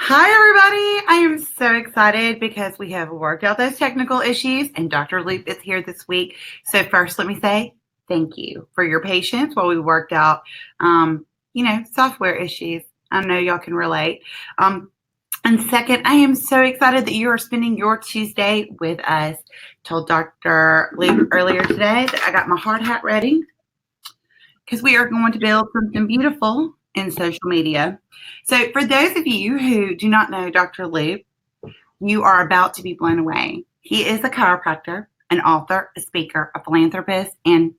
Hi, everybody. I am so excited because we have worked out those technical issues and Dr. Loop is here this week. So first, let me say thank you for your patience while we worked out, software issues. I know y'all can relate. And second, I am so excited that you are spending your Tuesday with us. Told Dr. Loop earlier today that I got my hard hat ready because we are going to build something beautiful in social media. So for those of you who do not know Dr. Loop, you are about to be blown away. He is a chiropractor, an author, a speaker, a philanthropist, and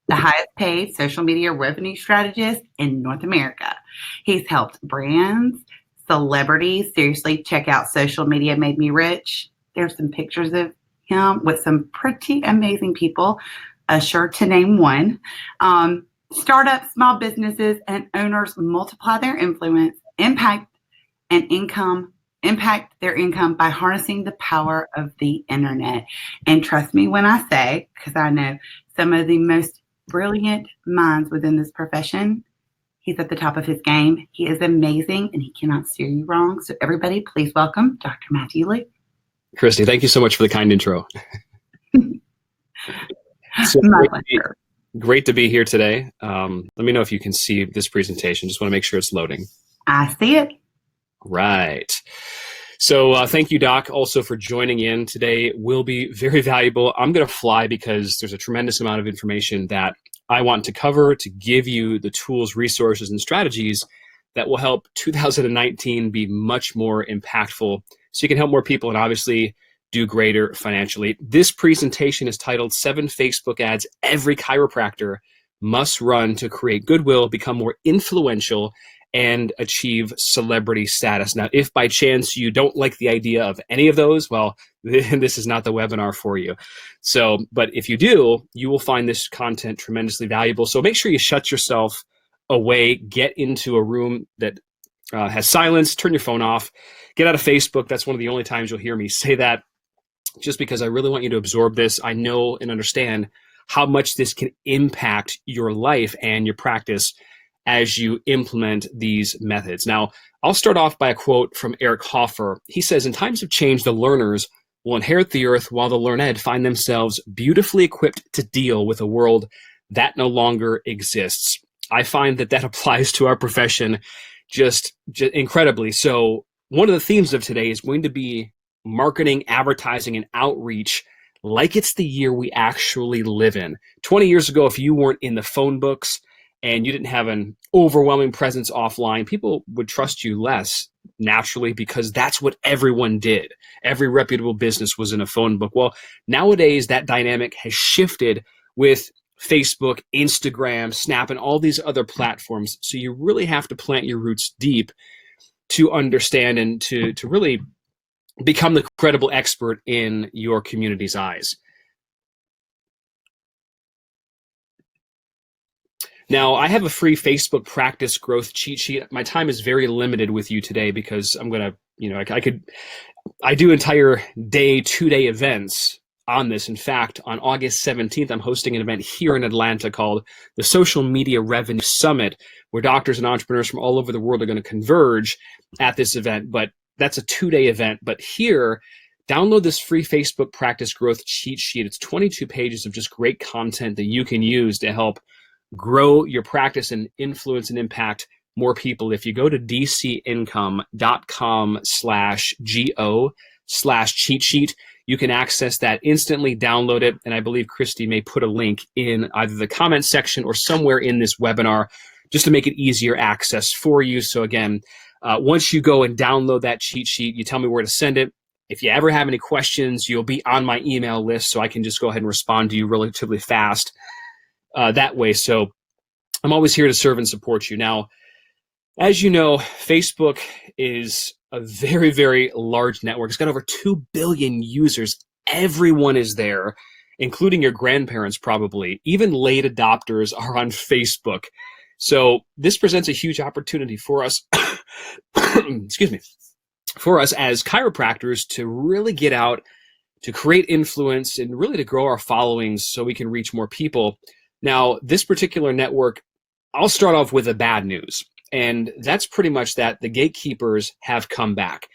the highest paid social media revenue strategist in North America. He's helped brands, celebrities. Seriously, check out Social Media Made Me Rich. There's some pictures of him with some pretty amazing people, sure to name one. Startups, small businesses, and owners multiply their influence, impact their income by harnessing the power of the internet. And trust me when I say, because I know some of the most brilliant minds within this profession, he's at the top of his game. He is amazing and he cannot steer you wrong. So everybody, please welcome Dr. Matthew Lee. Christy, thank you so much for the kind intro. My pleasure. Great to be here today. Let me know if you can see this presentation. Just want to make sure it's loading. I see it. Right. So thank you, Doc, also for joining in today. Will be very valuable. I'm going to fly because there's a tremendous amount of information that I want to cover to give you the tools, resources, and strategies that will help 2019 be much more impactful so you can help more people and obviously do greater financially. This presentation is titled 7 Facebook Ads Every Chiropractor Must Run to Create Goodwill, Become More Influential, and Achieve Celebrity Status. Now, if by chance you don't like the idea of any of those, well, this is not the webinar for you. So, but if you do, you will find this content tremendously valuable. So make sure you shut yourself away, get into a room that has silence, turn your phone off, get out of Facebook. That's one of the only times you'll hear me say that, just because I really want you to absorb this. I know and understand how much this can impact your life and your practice as you implement these methods. Now, I'll start off by a quote from Eric Hoffer. He says, "In times of change, the learners will inherit the earth while the learned find themselves beautifully equipped to deal with a world that no longer exists." I find that applies to our profession just incredibly. So one of the themes of today is going to be marketing, advertising, and outreach like it's the year we actually live in. 20 years ago, if you weren't in the phone books and you didn't have an overwhelming presence offline, people would trust you less naturally because that's what everyone did. Every reputable business was in a phone book. Well, nowadays that dynamic has shifted with Facebook, Instagram, Snap, and all these other platforms. So you really have to plant your roots deep to understand and to really become the credible expert in your community's eyes. Now, I have a free Facebook practice growth cheat sheet. My time is very limited with you today because I'm going to, I do entire day, 2-day events on this. In fact, on August 17th, I'm hosting an event here in Atlanta called the Social Media Revenue Summit, where doctors and entrepreneurs from all over the world are going to converge at this event. But that's a 2-day event. But here, download this free Facebook practice growth cheat sheet. It's 22 pages of just great content that you can use to help grow your practice and influence and impact more people. If you go to dcincome.com/go/cheat sheet, you can access that instantly, download it. And I believe Christy may put a link in either the comment section or somewhere in this webinar just to make it easier access for you. So again, once you go and download that cheat sheet, you tell me where to send it. If you ever have any questions, you'll be on my email list, so I can just go ahead and respond to you relatively fast that way. So I'm always here to serve and support you. Now, as you know, Facebook is a very, very large network. It's got over 2 billion users. Everyone is there, including your grandparents probably. Even late adopters are on Facebook. So this presents a huge opportunity for us, excuse me, for us as chiropractors to really get out, to create influence, and really to grow our followings so we can reach more people. Now, this particular network, I'll start off with the bad news. And that's pretty much that. The gatekeepers have come back.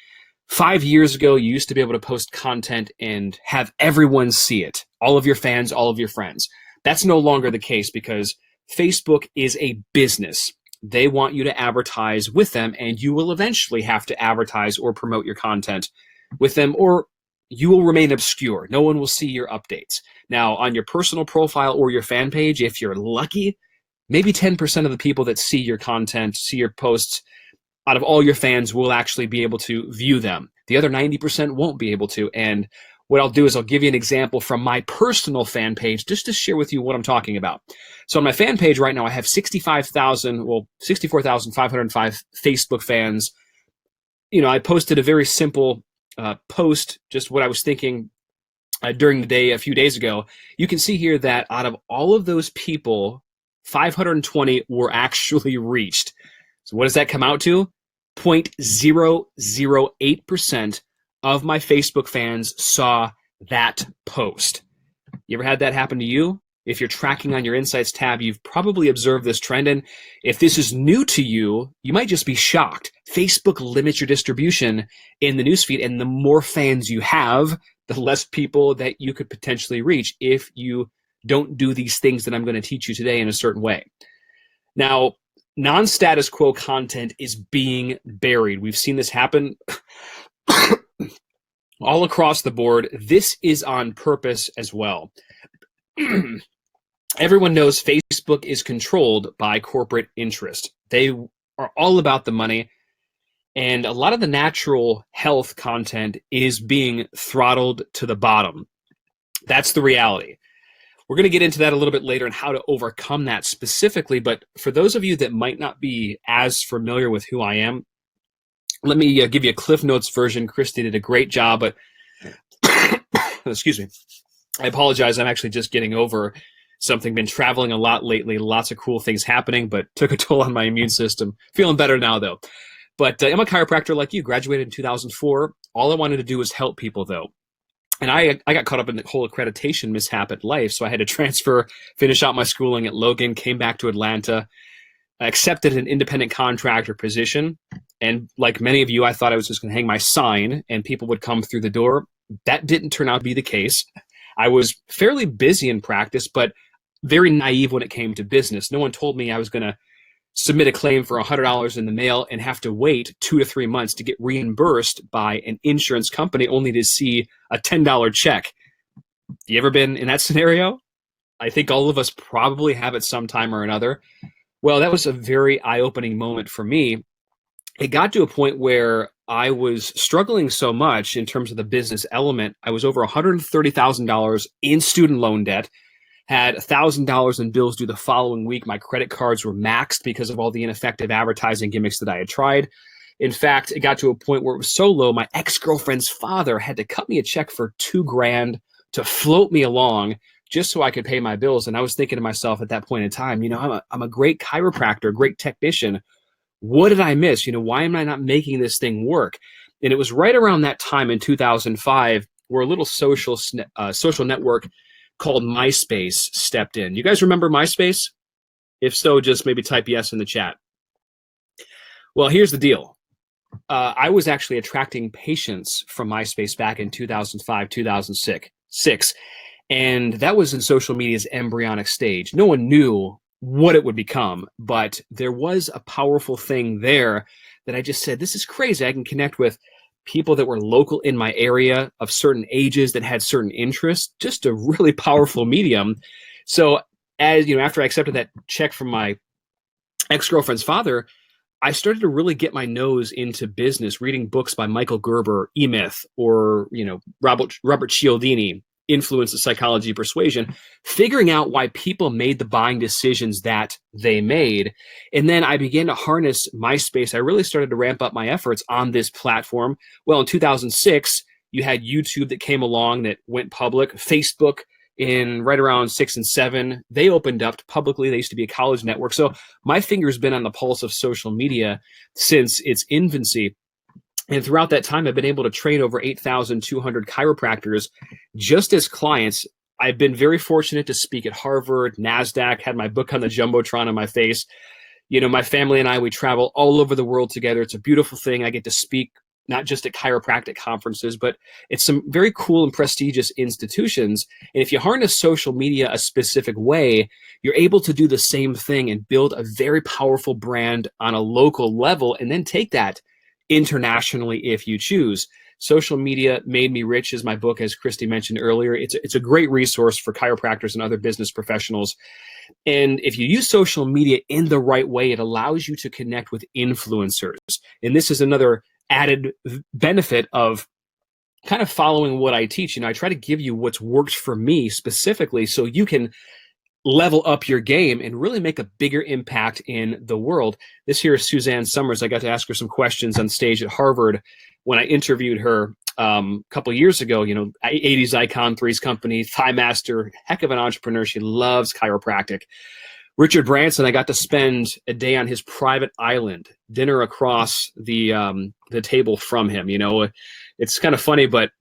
5 years ago, you used to be able to post content and have everyone see it. All of your fans, all of your friends. That's no longer the case because Facebook is a business. They want you to advertise with them, and you will eventually have to advertise or promote your content with them, or you will remain obscure. No one will see your updates. Now, on your personal profile or your fan page, if you're lucky, maybe 10% of the people that see your content, see your posts, out of all your fans will actually be able to view them. The other 90% won't be able to. And what I'll do is I'll give you an example from my personal fan page just to share with you what I'm talking about. So on my fan page right now, I have 64,505 Facebook fans. I posted a very simple post, just what I was thinking during the day a few days ago. You can see here that out of all of those people, 520 were actually reached. So what does that come out to? 0.008% of my Facebook fans saw that post. You ever had that happen to you? If you're tracking on your Insights tab, you've probably observed this trend. And if this is new to you, you might just be shocked. Facebook limits your distribution in the newsfeed, and the more fans you have, the less people that you could potentially reach if you don't do these things that I'm going to teach you today in a certain way. Now, non-status quo content is being buried. We've seen this happen all across the board. This is on purpose as well. Everyone knows Facebook is controlled by corporate interest. They are all about the money, and a lot of the natural health content is being throttled to the bottom. That's the reality. We're going to get into that a little bit later and how to overcome that specifically. But for those of you that might not be as familiar with who I am, let me give you a Cliff Notes version. Christy did a great job, but excuse me. I apologize. I'm actually just getting over something. Been traveling a lot lately. Lots of cool things happening, but took a toll on my immune system. Feeling better now, though. But I'm a chiropractor like you. Graduated in 2004. All I wanted to do was help people, though. And I got caught up in the whole accreditation mishap at life, so I had to transfer, finish out my schooling at Logan, came back to Atlanta, accepted an independent contractor position, and like many of you, I thought I was just going to hang my sign and people would come through the door. That didn't turn out to be the case. I was fairly busy in practice, but very naive when it came to business. No one told me I was going to submit a claim for $100 in the mail and have to wait 2 to 3 months to get reimbursed by an insurance company only to see a $10 check. You ever been in that scenario? I think all of us probably have at some time or another. Well, that was a very eye-opening moment for me. It got to a point where I was struggling so much in terms of the business element. I was over $130,000 in student loan debt. Had $1,000 in bills due the following week. My credit cards were maxed because of all the ineffective advertising gimmicks that I had tried. In fact, it got to a point where it was so low, my ex-girlfriend's father had to cut me a check for $2,000 to float me along just so I could pay my bills. And I was thinking to myself at that point in time, I'm a great chiropractor, a great technician. What did I miss? Why am I not making this thing work? And it was right around that time in 2005 where a little social network called MySpace stepped in. You guys remember MySpace? If so, just maybe type yes in the chat. Well, here's the deal. I was actually attracting patients from MySpace back in 2005, 2006. And that was in social media's embryonic stage. No one knew what it would become, but there was a powerful thing there that I just said, this is crazy. I can connect with people that were local in my area of certain ages that had certain interests, just a really powerful medium. So after I accepted that check from my ex-girlfriend's father, I started to really get my nose into business, reading books by Michael Gerber, E-Myth, or, Robert Cialdini, Influence of Psychology of Persuasion, figuring out why people made the buying decisions that they made. And then I began to harness MySpace. I really started to ramp up my efforts on this platform. Well, in 2006, you had YouTube that came along that went public. Facebook in right around 6 and 7, they opened up publicly. They used to be a college network. So my finger's been on the pulse of social media since its infancy. And throughout that time, I've been able to train over 8,200 chiropractors just as clients. I've been very fortunate to speak at Harvard, NASDAQ, had my book on the Jumbotron on my face. My family and I, we travel all over the world together. It's a beautiful thing. I get to speak not just at chiropractic conferences, but it's some very cool and prestigious institutions. And if you harness social media a specific way, you're able to do the same thing and build a very powerful brand on a local level, and then take that internationally if you choose. Social Media Made Me Rich is my book, as Christy mentioned earlier. It's a great resource for chiropractors and other business professionals. And if you use social media in the right way, it allows you to connect with influencers. And this is another added benefit of kind of following what I teach. I try to give you what's worked for me specifically so you can level up your game and really make a bigger impact in the world. This here is Suzanne Summers. I got to ask her some questions on stage at Harvard when I interviewed her a couple of years ago. 80s icon, Three's Company, Thigh Master, heck of an entrepreneur. She loves chiropractic. Richard Branson, I got to spend a day on his private island, dinner across the table from him. It's kind of funny, but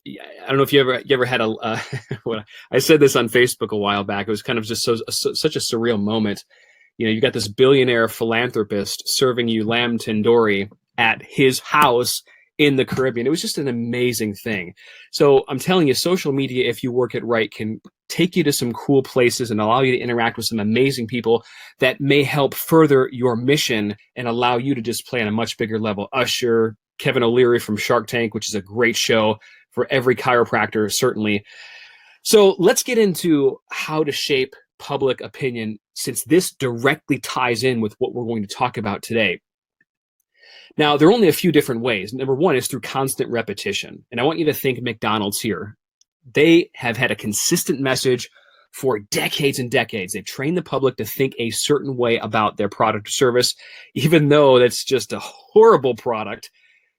I don't know if you ever had I said this on Facebook a while back. It was kind of just such a surreal moment. You got this billionaire philanthropist serving you lamb tandoori at his house in the Caribbean. It was just an amazing thing. So I'm telling you, social media, if you work it right, can take you to some cool places and allow you to interact with some amazing people that may help further your mission and allow you to just play on a much bigger level. Usher, Kevin O'Leary from Shark Tank, which is a great show for every chiropractor, certainly. So let's get into how to shape public opinion, since this directly ties in with what we're going to talk about today. Now, there are only a few different ways. Number one is through constant repetition. And I want you to think McDonald's here. They have had a consistent message for decades and decades. They've trained the public to think a certain way about their product or service, even though that's just a horrible product.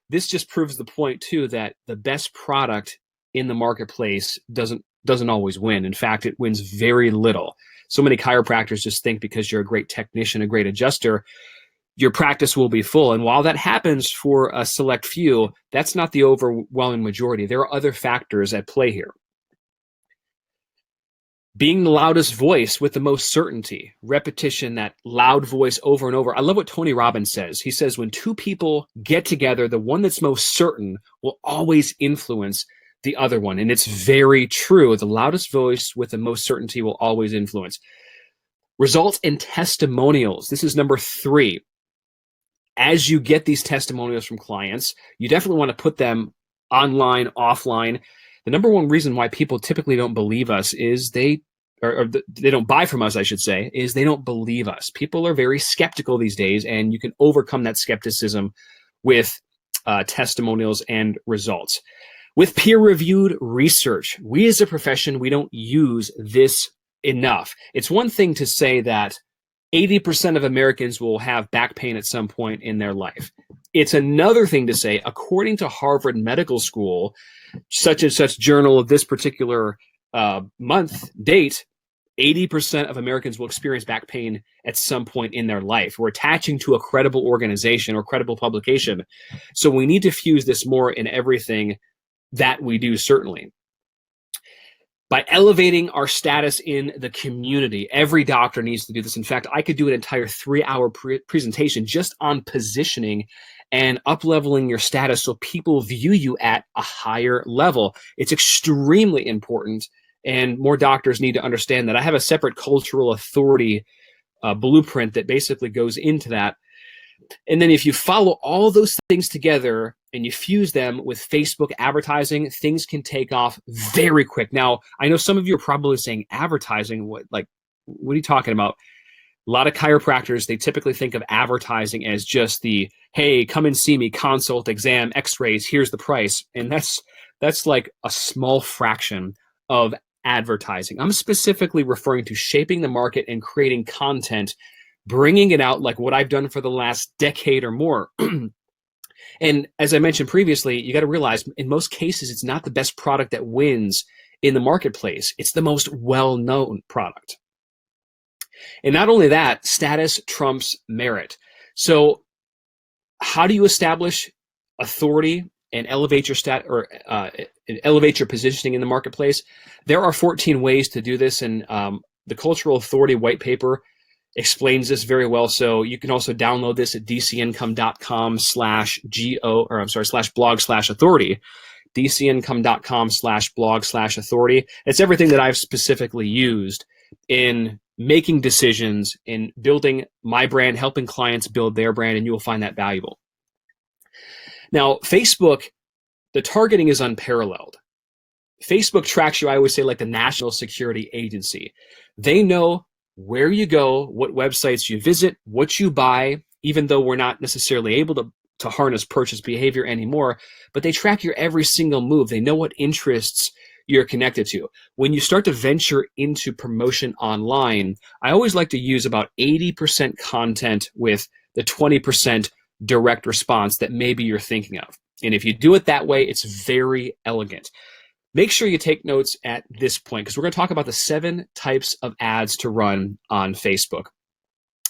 This just proves the point, too, that the best product in the marketplace doesn't always win. In fact, it wins very little. So many chiropractors just think because you're a great technician, a great adjuster, your practice will be full. And while that happens for a select few, that's not the overwhelming majority. There are other factors at play here. Being the loudest voice with the most certainty, repetition, that loud voice over and over. I love what Tony Robbins says. He says, when two people get together, the one that's most certain will always influence the other one. And it's very true. The loudest voice with the most certainty will always influence. Results and testimonials. This is number 3. As you get these testimonials from clients, you definitely want to put them online, offline. The number one reason why people typically don't believe us is they don't buy from us, I should say, is they don't believe us. People are very skeptical these days, and you can overcome that skepticism with testimonials and results. With peer-reviewed research, we as a profession, we don't use this enough. It's one thing to say that 80% of Americans will have back pain at some point in their life. It's another thing to say, according to Harvard Medical School, such and such journal of this particular month, date, 80% of Americans will experience back pain at some point in their life. We're attaching to a credible organization or credible publication. So we need to fuse this more in everything that we do, certainly. By elevating our status in the community. Every doctor needs to do this. In fact, I could do an entire 3-hour presentation just on positioning and up-leveling your status so people view you at a higher level. It's extremely important, and more doctors need to understand that. I have a separate cultural authority blueprint that basically goes into that. And then if you follow all those things together and you fuse them with Facebook advertising, things can take off very quick. Now, I know some of you are probably saying advertising, what are you talking about? A lot of chiropractors, they typically think of advertising as just the, hey, come and see me, consult, exam, x-rays, here's the price. And that's like a small fraction of advertising. I'm specifically referring to shaping the market and creating content, bringing it out like what I've done for the last decade or more. And as I mentioned previously, you got to realize in most cases, it's not the best product that wins in the marketplace. It's the most well-known product. And not only that, status trumps merit. So how do you establish authority and elevate your elevate your positioning in the marketplace? There are 14 ways to do this. And the Cultural Authority White Paper explains this very well. So you can also download this at dcincome.com/blog/authority. dcincome.com/blog/authority. It's everything that I've specifically used in making decisions, in building my brand, helping clients build their brand, and you will find that valuable. Now, Facebook, the targeting is unparalleled. Facebook tracks you, I always say, like the National Security Agency. They know where you go, what websites you visit, what you buy, even though we're not necessarily able to harness purchase behavior anymore, but they track your every single move. They know what interests you're connected to. When you start to venture into promotion online, I always like to use about 80% content with the 20% direct response that maybe you're thinking of. And if you do it that way, it's very elegant. Make sure you take notes at this point, because we're going to talk about the 7 types of ads to run on Facebook.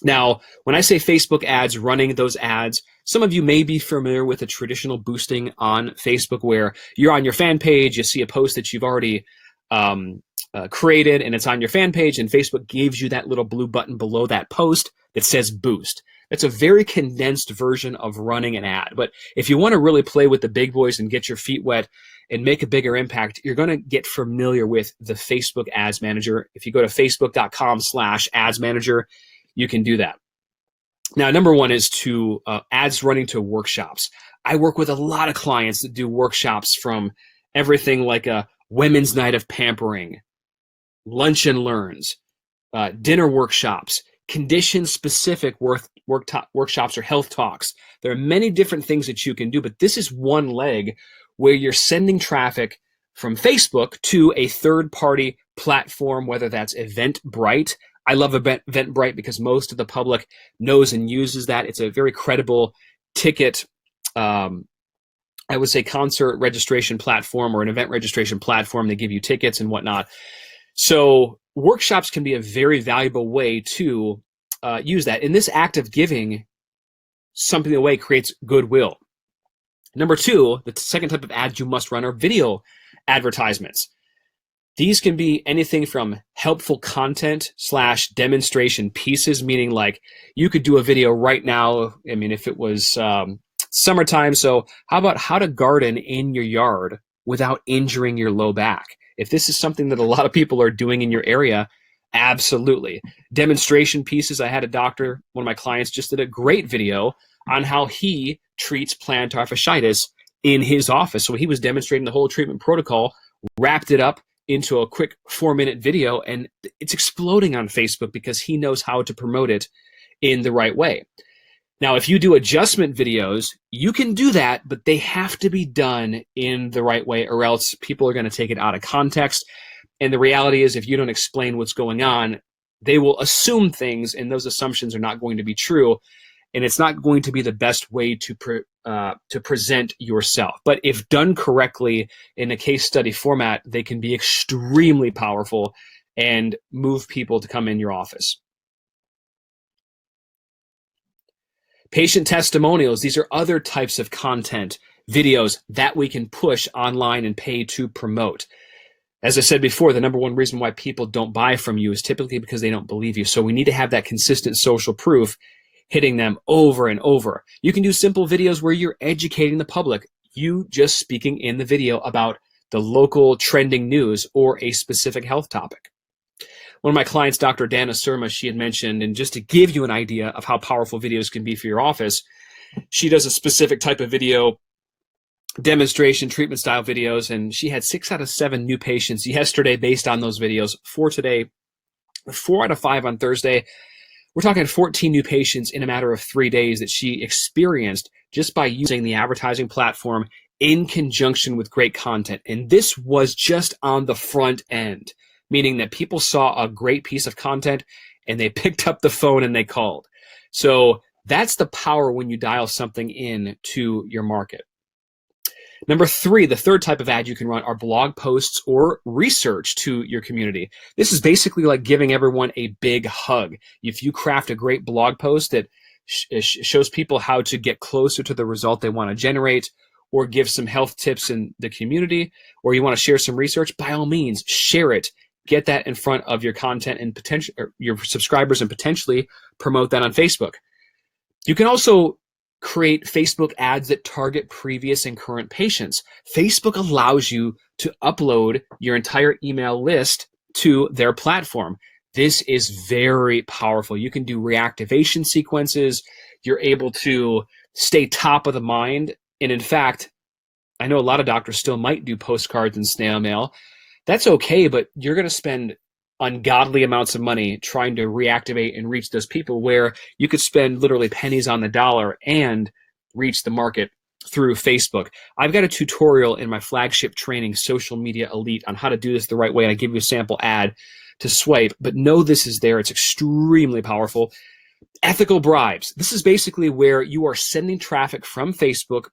Now, when I say Facebook ads, running those ads, some of you may be familiar with the traditional boosting on Facebook, where you're on your fan page, you see a post that you've already created, and it's on your fan page, and Facebook gives you that little blue button below that post that says boost. It's a very condensed version of running an ad. But if you want to really play with the big boys and get your feet wet and make a bigger impact, you're going to get familiar with the Facebook Ads Manager. If you go to facebook.com/ads manager, you can do that. Now, number one is to ads running to workshops. I work with a lot of clients that do workshops, from everything like a women's night of pampering, lunch and learns, dinner workshops, condition-specific workshops or health talks. There are many different things that you can do, but this is one leg where you're sending traffic from Facebook to a third-party platform, whether that's Eventbrite. I love Eventbrite because most of the public knows and uses that. It's a very credible ticket, I would say, concert registration platform or an event registration platform. They give you tickets and whatnot. So workshops can be a very valuable way to use that. And this act of giving something away creates goodwill. Number two, the second type of ads you must run are video advertisements. These can be anything from helpful content / demonstration pieces, meaning like you could do a video right now. I mean, if it was summertime, so how about how to garden in your yard without injuring your low back? If this is something that a lot of people are doing in your area, absolutely. Demonstration pieces. I had a doctor, one of my clients, just did a great video on how he treats plantar fasciitis in his office. So he was demonstrating the whole treatment protocol, wrapped it up into a quick 4-minute video, and it's exploding on Facebook because he knows how to promote it in the right way. Now, if you do adjustment videos, you can do that, but they have to be done in the right way, or else people are going to take it out of context. And the reality is, if you don't explain what's going on, they will assume things, and those assumptions are not going to be true. And it's not going to be the best way to present yourself. But if done correctly in a case study format, they can be extremely powerful and move people to come in your office. Patient testimonials. These are other types of content, videos that we can push online and pay to promote. As I said before, the number one reason why people don't buy from you is typically because they don't believe you. So we need to have that consistent social proof hitting them over and over. You can do simple videos where you're educating the public, you just speaking in the video about the local trending news or a specific health topic. One of my clients, Dr. Dana Surma, she had mentioned, and just to give you an idea of how powerful videos can be for your office, she does a specific type of video, demonstration, treatment style videos, and she had 6 out of 7 new patients yesterday based on those videos. 4 today, 4 out of 5 on Thursday. We're talking 14 new patients in a matter of 3 days that she experienced just by using the advertising platform in conjunction with great content. And this was just on the front end, meaning that people saw a great piece of content and they picked up the phone and they called. So that's the power when you dial something in to your market. Number 3, the third type of ad you can run are blog posts or research to your community. This is basically like giving everyone a big hug. If you craft a great blog post that shows people how to get closer to the result they want to generate, or give some health tips in the community, or you want to share some research, by all means, share it get that in front of your content and potential your subscribers and potentially promote that on Facebook. You can also create Facebook ads that target previous and current patients. Facebook allows you to upload your entire email list to their platform. This is very powerful. You can do reactivation sequences. You're able to stay top of the mind. And in fact, I know a lot of doctors still might do postcards and snail mail. That's okay, but you're going to spend ungodly amounts of money trying to reactivate and reach those people, where you could spend literally pennies on the dollar and reach the market through Facebook. I've got a tutorial in my flagship training, Social Media Elite, on how to do this the right way, and I give you a sample ad to swipe, but know this is there. It's extremely powerful. Ethical bribes. This is basically where you are sending traffic from Facebook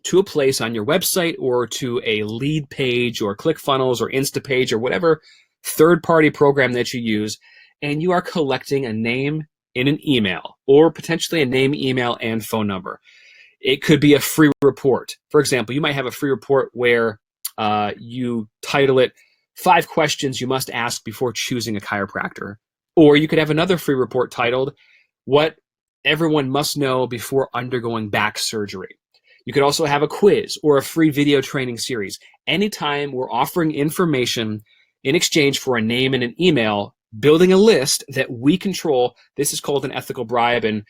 to a place on your website or to a lead page or ClickFunnels or Instapage or whatever third-party program that you use, and you are collecting a name in an email, or potentially a name, email, and phone number. It could be a free report. For example, you might have a free report where you title it 5 questions you must ask before choosing a chiropractor. Or you could have another free report titled what everyone must know before undergoing back surgery. You could also have a quiz or a free video training series. Anytime we're offering information in exchange for a name and an email, building a list that we control, this is called an ethical bribe, and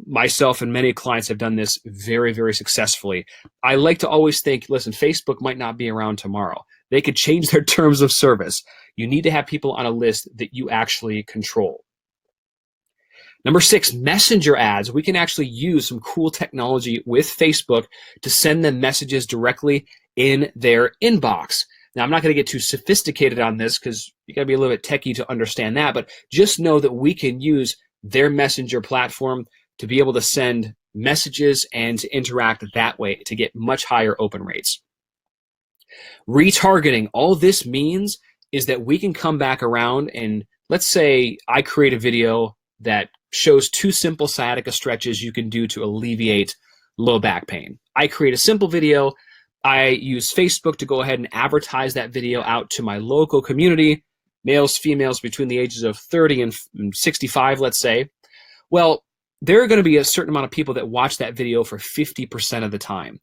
myself and many clients have done this very, very successfully. I like to always think, listen, Facebook might not be around tomorrow. They could change their terms of service. You need to have people on a list that you actually control. Number 6, messenger ads. We can actually use some cool technology with Facebook to send them messages directly in their inbox. Now, I'm not going to get too sophisticated on this because you got to be a little bit techie to understand that, but just know that we can use their messenger platform to be able to send messages and to interact that way to get much higher open rates. Retargeting. All this means is that we can come back around, and let's say I create a video that shows 2 simple sciatica stretches you can do to alleviate low back pain. I create a simple video. I use Facebook to go ahead and advertise that video out to my local community, males, females between the ages of 30 and 65, let's say. Well, there are going to be a certain amount of people that watch that video for 50% of the time.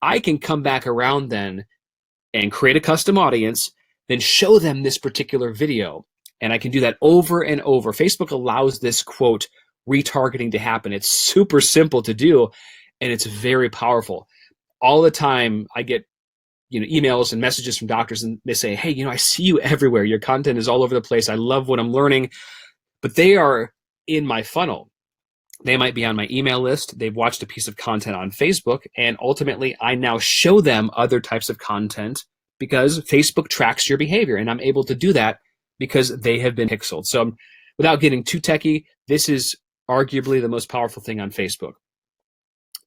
I can come back around then and create a custom audience, then show them this particular video. And I can do that over and over. Facebook allows this, quote, retargeting to happen. It's super simple to do, and it's very powerful. All the time I get emails and messages from doctors, and they say, hey, I see you everywhere. Your content is all over the place. I love what I'm learning. But they are in my funnel. They might be on my email list. They've watched a piece of content on Facebook, and ultimately I now show them other types of content because Facebook tracks your behavior, and I'm able to do that because they have been pixeled. So without getting too techie, this is arguably the most powerful thing on Facebook.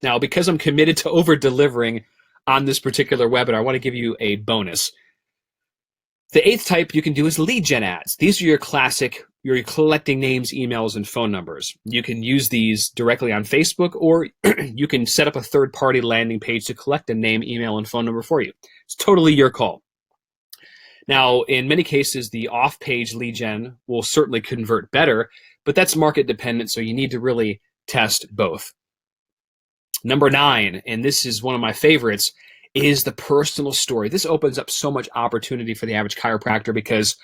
Now, because I'm committed to over-delivering on this particular webinar, I want to give you a bonus. The 8th type you can do is lead gen ads. These are your classic, you're collecting names, emails, and phone numbers. You can use these directly on Facebook, or you can set up a third-party landing page to collect a name, email, and phone number for you. It's totally your call. Now, in many cases, the off-page lead gen will certainly convert better, but that's market dependent, so you need to really test both. Number 9, and this is one of my favorites, is the personal story. This opens up so much opportunity for the average chiropractor because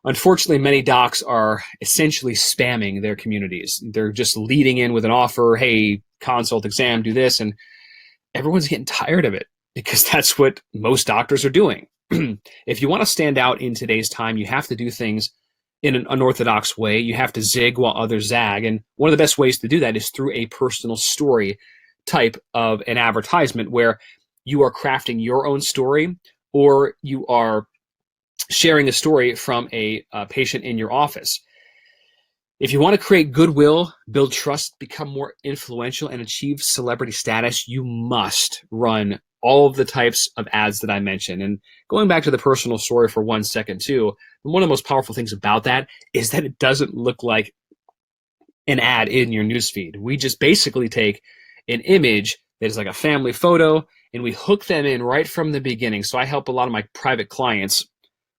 unfortunately many docs are essentially spamming their communities. They're just leading in with an offer, hey, consult, exam, do this, and everyone's getting tired of it because that's what most doctors are doing. If you want to stand out in today's time, you have to do things in an unorthodox way. You have to zig while others zag, and one of the best ways to do that is through a personal story type of an advertisement where you are crafting your own story, or you are sharing a story from a patient in your office. If you want to create goodwill, build trust, become more influential, and achieve celebrity status, you must run all of the types of ads that I mentioned. And going back to the personal story for 1 second too, one of the most powerful things about that is that it doesn't look like an ad in your newsfeed. We just basically take an image that is like a family photo, and we hook them in right from the beginning. So I help a lot of my private clients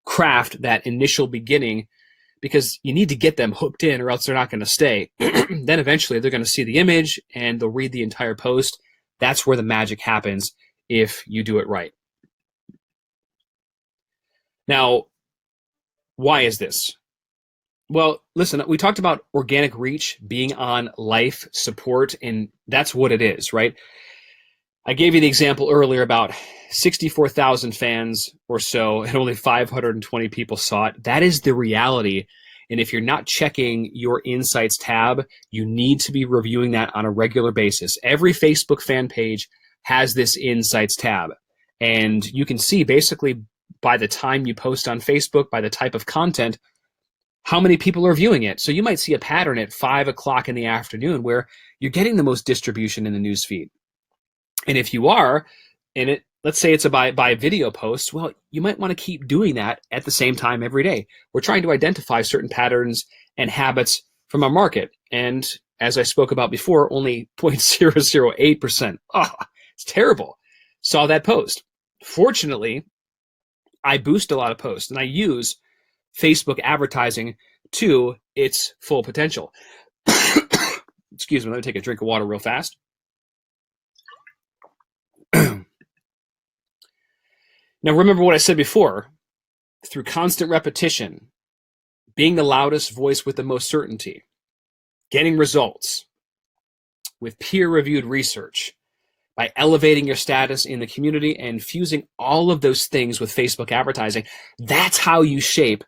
craft that initial beginning, because you need to get them hooked in or else they're not going to stay. Then eventually they're going to see the image and they'll read the entire post. That's where the magic happens if you do it right. Now, why is this? Well, listen, we talked about organic reach being on life support, and that's what it is, right? I gave you the example earlier about 64,000 fans or so, and only 520 people saw it. That is the reality. And if you're not checking your insights tab, you need to be reviewing that on a regular basis. Every Facebook fan page has this insights tab. And you can see basically by the time you post on Facebook, by the type of content, how many people are viewing it. So you might see a pattern at 5 o'clock in the afternoon where you're getting the most distribution in the newsfeed. And if you are, and it, let's say it's a by video post, well, you might want to keep doing that at the same time every day. We're trying to identify certain patterns and habits from our market. And as I spoke about before, only 0.008%. Oh, it's terrible. Saw that post. Fortunately, I boost a lot of posts and I use Facebook advertising to its full potential. Excuse me, let me take a drink of water real fast. Now, remember what I said before. Through constant repetition, being the loudest voice with the most certainty, getting results with peer-reviewed research, by elevating your status in the community and fusing all of those things with Facebook advertising, that's how you shape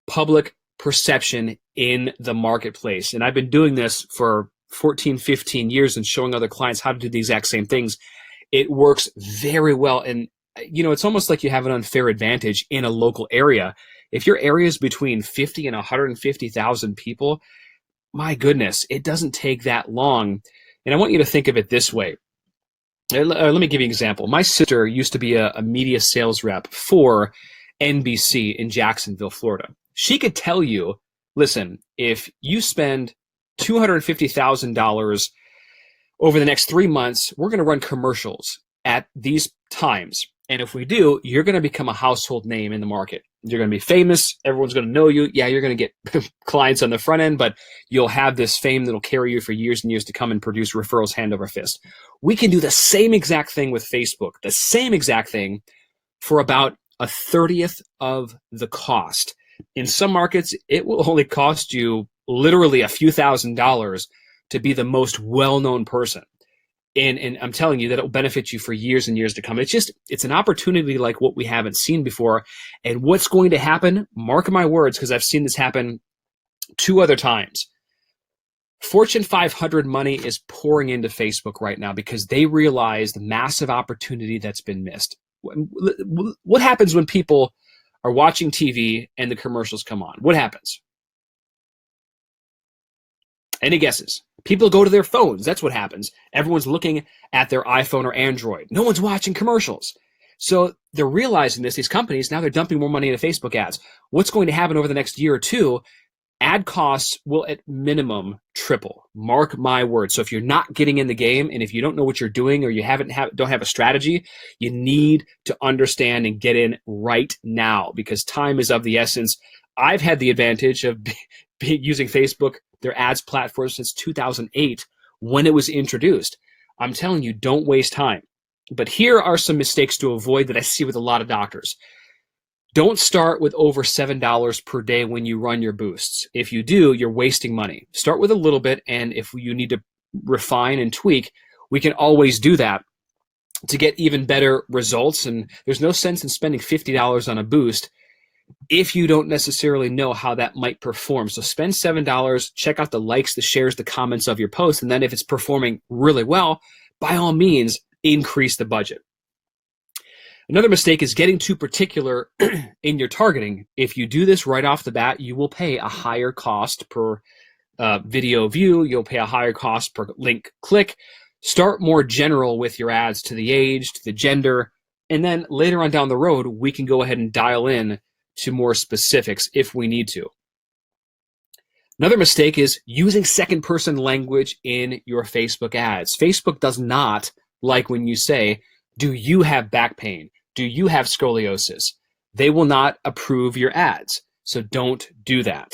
public perception in the marketplace. And I've been doing this for 14, 15 years and showing other clients how to do the exact same things. It works very well. And you know, it's almost like you have an unfair advantage in a local area. If your area is between 50 and 150,000 people, my goodness, it doesn't take that long. And I want you to think of it this way. Let me give you an example. My sister used to be a media sales rep for NBC in Jacksonville, Florida. She could tell you, listen, if you spend $250,000 over the next 3 months, we're going to run commercials at these times. And if we do, you're going to become a household name in the market. You're going to be famous. Everyone's going to know you. Yeah, you're going to get clients on the front end, but you'll have this fame that'll carry you for years and years to come and produce referrals hand over fist. We can do the same exact thing with Facebook, the same exact thing for about 1/30 of the cost. In some markets, it will only cost you literally a few $1,000s to be the most well-known person. And I'm telling you that it will benefit you for years and years to come. It's an opportunity like what we haven't seen before. And what's going to happen, mark my words, because I've seen this happen 2 other times. Fortune 500 money is pouring into Facebook right now because they realize the massive opportunity that's been missed. What happens when people are watching TV and the commercials come on? What happens? Any guesses? People go to their phones. That's what happens. Everyone's looking at their iPhone or Android. No one's watching commercials. So they're realizing this, these companies, now they're dumping more money into Facebook ads. What's going to happen over the next year or two? Ad costs will at minimum triple. Mark my words. So if you're not getting in the game and if you don't know what you're doing or you don't have a strategy, you need to understand and get in right now because time is of the essence. I've had the advantage of using Facebook, their ads platform, since 2008 when it was introduced. I'm telling you, don't waste time. But here are some mistakes to avoid that I see with a lot of doctors. Don't start with over $7 per day when you run your boosts. If you do, you're wasting money. Start with a little bit, and if you need to refine and tweak, we can always do that to get even better results. And there's no sense in spending $50 on a boost if you don't necessarily know how that might perform. So spend $7, check out the likes, the shares, the comments of your post, and then if it's performing really well, by all means, increase the budget. Another mistake is getting too particular in your targeting. If you do this right off the bat, you will pay a higher cost per video view. You'll pay a higher cost per link click. Start more general with your ads to the age, to the gender, and then later on down the road, we can go ahead and dial in to more specifics if we need to. Another mistake is using second-person language in your Facebook ads. Facebook does not like when you say, do you have back pain? Do you have scoliosis? they will not approve your ads. So don't do that.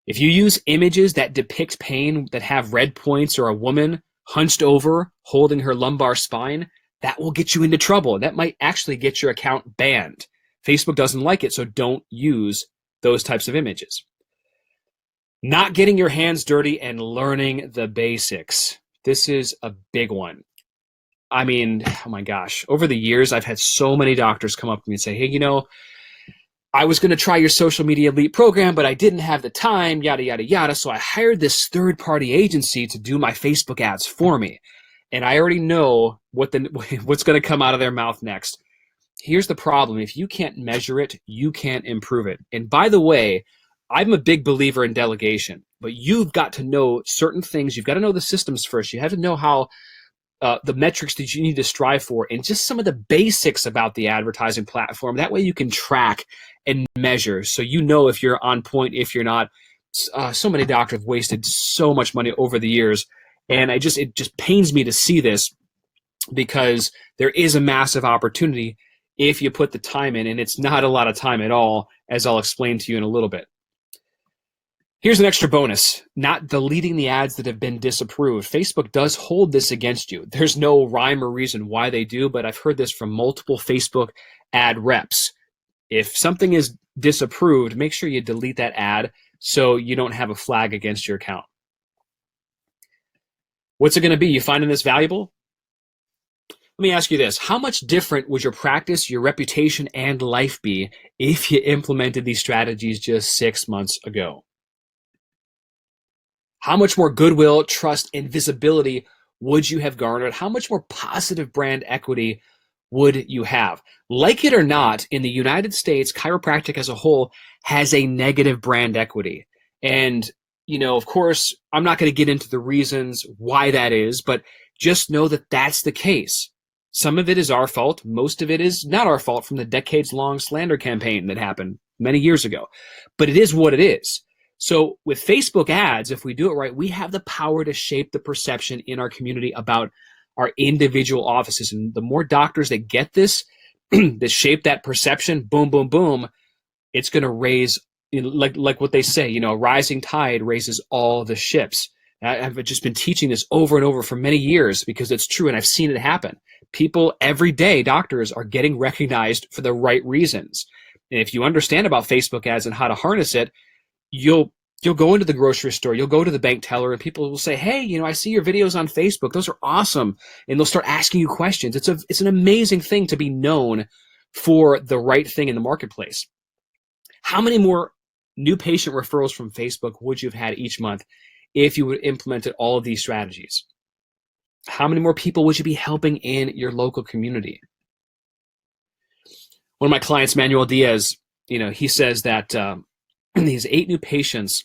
If you use images that depict pain that have red points or a woman hunched over holding her lumbar spine, that will get you into trouble. That might actually get your account banned. Facebook doesn't like it, so don't use those types of images. Not getting your hands dirty and learning the basics. This is a big one. I mean, oh my gosh, over the years, I've had so many doctors come up to me and say, hey, you know, I was going to try your social media elite program, but I didn't have the time, yada, yada, yada. So I hired this third-party agency to do my Facebook ads for me. And I already know what's going to come out of their mouth next. Here's the problem. If you can't measure it, you can't improve it. And by the way, I'm a big believer in delegation, but you've got to know certain things. You've got to know the systems first. You have to know how the metrics that you need to strive for and just some of the basics about the advertising platform. That way you can track and measure so you know if you're on point, if you're not. So many doctors have wasted so much money over the years, and it just pains me to see this because there is a massive opportunity if you put the time in, and it's not a lot of time at all, as I'll explain to you in a little bit. Here's an extra bonus, not deleting the ads that have been disapproved. Facebook does hold this against you. There's no rhyme or reason why they do, but I've heard this from multiple Facebook ad reps. If something is disapproved, make sure you delete that ad so you don't have a flag against your account. What's it going to be? You finding this valuable? Let me ask you this. How much different would your practice, your reputation, and life be if you implemented these strategies just 6 months ago? How much more goodwill, trust, and visibility would you have garnered? How much more positive brand equity would you have? Like it or not, in the United States, chiropractic as a whole has a negative brand equity. And, you know, of course, I'm not going to get into the reasons why that is, but just know that that's the case. Some of it is our fault. Most of it is not our fault from the decades-long slander campaign that happened many years ago. But it is what it is. So with Facebook ads, if we do it right, we have the power to shape the perception in our community about our individual offices. And the more doctors that get this, that shape that perception, boom, boom, boom, it's going to raise, like what they say, you know, a rising tide raises all the ships. I've just been teaching this over and over for many years because it's true, and I've seen it happen. People every day, doctors, are getting recognized for the right reasons. And if you understand about Facebook ads and how to harness it, you'll go into the grocery store, you'll go to the bank teller, and people will say, hey, you know, I see your videos on Facebook. Those are awesome. And they'll start asking you questions. It's an amazing thing to be known for the right thing in the marketplace. How many more new patient referrals from Facebook would you have had each month if you would have implemented all of these strategies? How many more people would you be helping in your local community? One of my clients, Manuel Diaz, you know, he says that these 8 new patients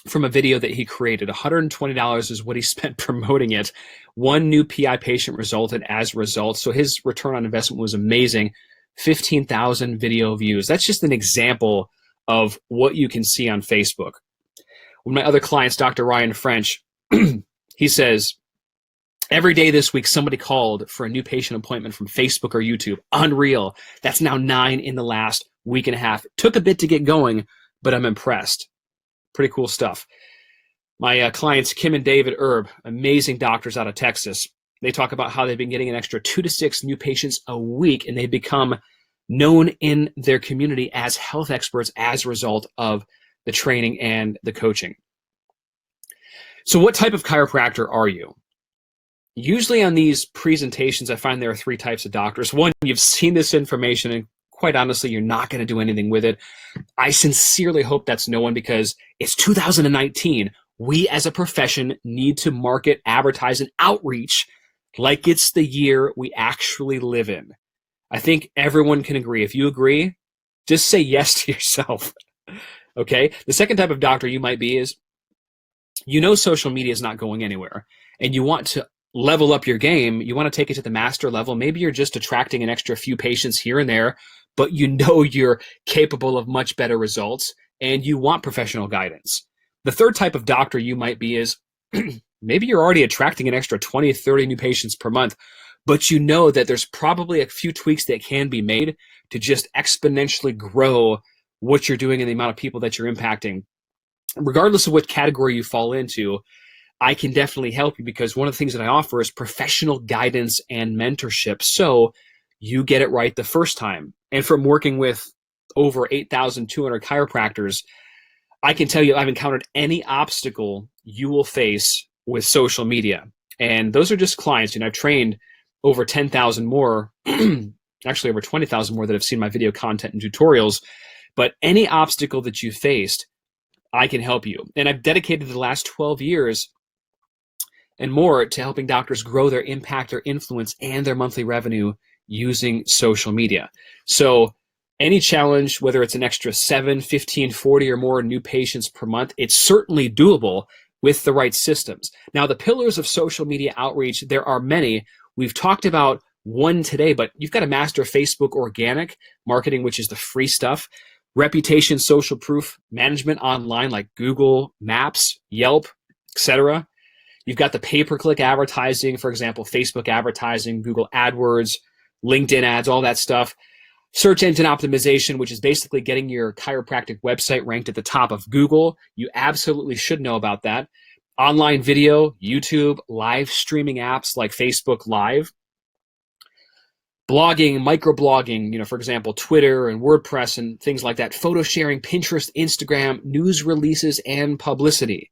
from a video that he created, $120 is what he spent promoting it. 1 new PI patient resulted as a result. So his return on investment was amazing. 15,000 video views. That's just an example of what you can see on Facebook. One of my other clients, Dr. Ryan French, he says, every day this week, somebody called for a new patient appointment from Facebook or YouTube. Unreal. That's now 9 in the last week and a half. It took a bit to get going, but I'm impressed. Pretty cool stuff. My clients, Kim and David Erb, amazing doctors out of Texas, they talk about how they've been getting an extra 2 to 6 new patients a week, and they become known in their community as health experts as a result of the training and the coaching. So what type of chiropractor are you? Usually on these presentations, I find there are 3 types of doctors. One, you've seen this information, and quite honestly, you're not going to do anything with it. I sincerely hope that's no one, because it's 2019. We as a profession need to market, advertise, and outreach like it's the year we actually live in. I think everyone can agree. If you agree, just say yes to yourself. Okay? The second type of doctor you might be is, you know, social media is not going anywhere, and you want to level up your game. You want to take it to the master level. Maybe you're just attracting an extra few patients here and there, but you know you're capable of much better results, and you want professional guidance. The third type of doctor you might be is, maybe you're already attracting an extra 20, 30 new patients per month, but you know that there's probably a few tweaks that can be made to just exponentially grow what you're doing and the amount of people that you're impacting. Regardless of what category you fall into, I can definitely help you, because one of the things that I offer is professional guidance and mentorship, so you get it right the first time. And from working with over 8,200 chiropractors, I can tell you I've encountered any obstacle you will face with social media. And those are just clients. I've trained over 10,000 more, actually over 20,000 more that have seen my video content and tutorials. But any obstacle that you faced, I can help you. And I've dedicated the last 12 years and more to helping doctors grow their impact, their influence, and their monthly revenue using social media. So any challenge, whether it's an extra 7, 15, 40 or more new patients per month, it's certainly doable with the right systems. Now, the pillars of social media outreach, there are many. We've talked about one today, but you've got to master Facebook organic marketing, which is the free stuff, reputation, social proof management online like Google Maps, Yelp, etc. You've got the pay-per-click advertising, for example, Facebook advertising, Google AdWords, LinkedIn ads, all that stuff. Search engine optimization, which is basically getting your chiropractic website ranked at the top of Google. You absolutely should know about that. Online video, YouTube, live streaming apps like Facebook Live. Blogging, microblogging, for example, Twitter and WordPress and things like that. Photo sharing, Pinterest, Instagram, news releases, and publicity.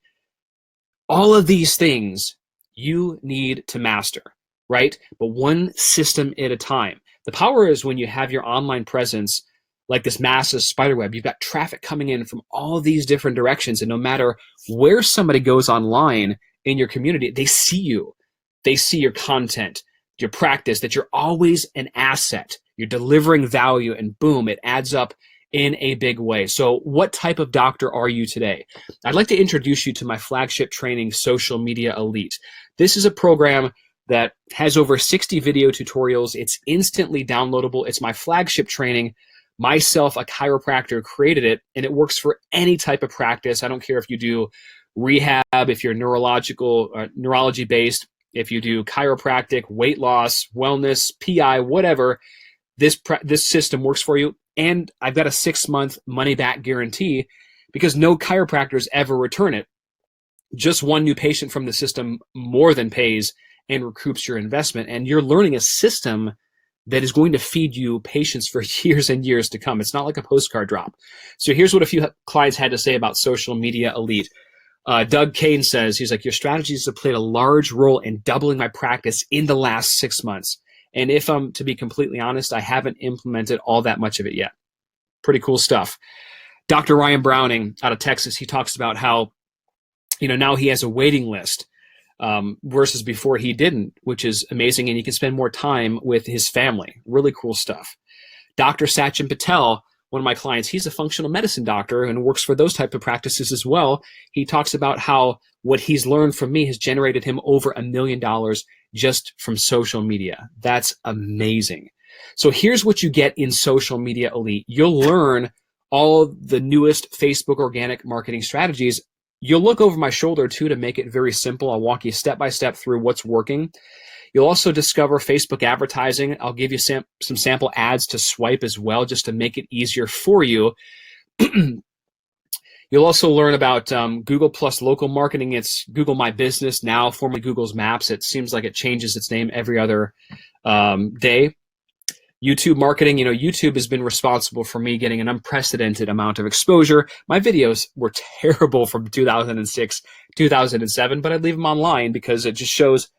All of these things you need to master, right? But one system at a time. The power is when you have your online presence like this massive spider web. You've got traffic coming in from all these different directions, and no matter where somebody goes online in your community, they see you. They see your content, your practice, that you're always an asset. You're delivering value, and boom, it adds up in a big way. So what type of doctor are you today? I'd like to introduce you to my flagship training, Social Media Elite. This is a program that has over 60 video tutorials. It's instantly downloadable. It's my flagship training. Myself, a chiropractor, created it, and it works for any type of practice. I don't care if you do rehab, if you're neurology-based, if you do chiropractic, weight loss, wellness, PI, whatever, this system works for you. And I've got a 6-month money-back guarantee, because no chiropractors ever return it. Just one new patient from the system more than pays and recoups your investment. And you're learning a system that is going to feed you patients for years and years to come. It's not like a postcard drop. So here's what a few clients had to say about Social Media Elite. Doug Kane says, he's like, your strategies have played a large role in doubling my practice in the last 6 months. And if I'm to be completely honest, I haven't implemented all that much of it yet. Pretty cool stuff. Dr. Ryan Browning out of Texas, he talks about how, now he has a waiting list versus before he didn't, which is amazing. And he can spend more time with his family. Really cool stuff. Dr. Sachin Patel, one of my clients, he's a functional medicine doctor and works for those type of practices as well. He talks about how what he's learned from me has generated him over $1 million just from social media. That's amazing. So here's what you get in Social Media Elite. You'll learn all the newest Facebook organic marketing strategies. You'll look over my shoulder too to make it very simple. I'll walk you step by step through what's working. You'll also discover Facebook advertising. I'll give you some sample ads to swipe as well, just to make it easier for you. You'll also learn about Google Plus local marketing. It's Google My Business now, formerly Google's Maps. It seems like it changes its name every other day. YouTube marketing, YouTube has been responsible for me getting an unprecedented amount of exposure. My videos were terrible from 2006, 2007, but I'd leave them online because it just shows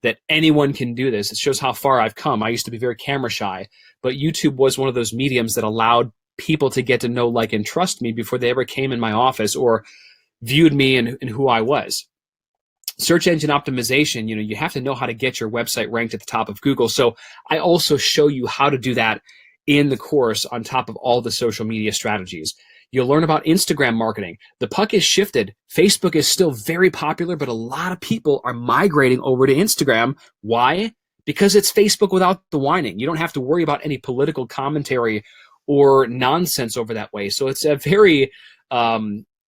that anyone can do this. It shows how far I've come. I used to be very camera shy, but YouTube was one of those mediums that allowed people to get to know, like, and trust me before they ever came in my office or viewed me and who I was. Search engine optimization, you have to know how to get your website ranked at the top of Google. So I also show you how to do that in the course on top of all the social media strategies. You'll learn about Instagram marketing. The puck is shifted. Facebook is still very popular, but a lot of people are migrating over to Instagram. Why? Because it's Facebook without the whining. You don't have to worry about any political commentary or nonsense over that way. So it's a very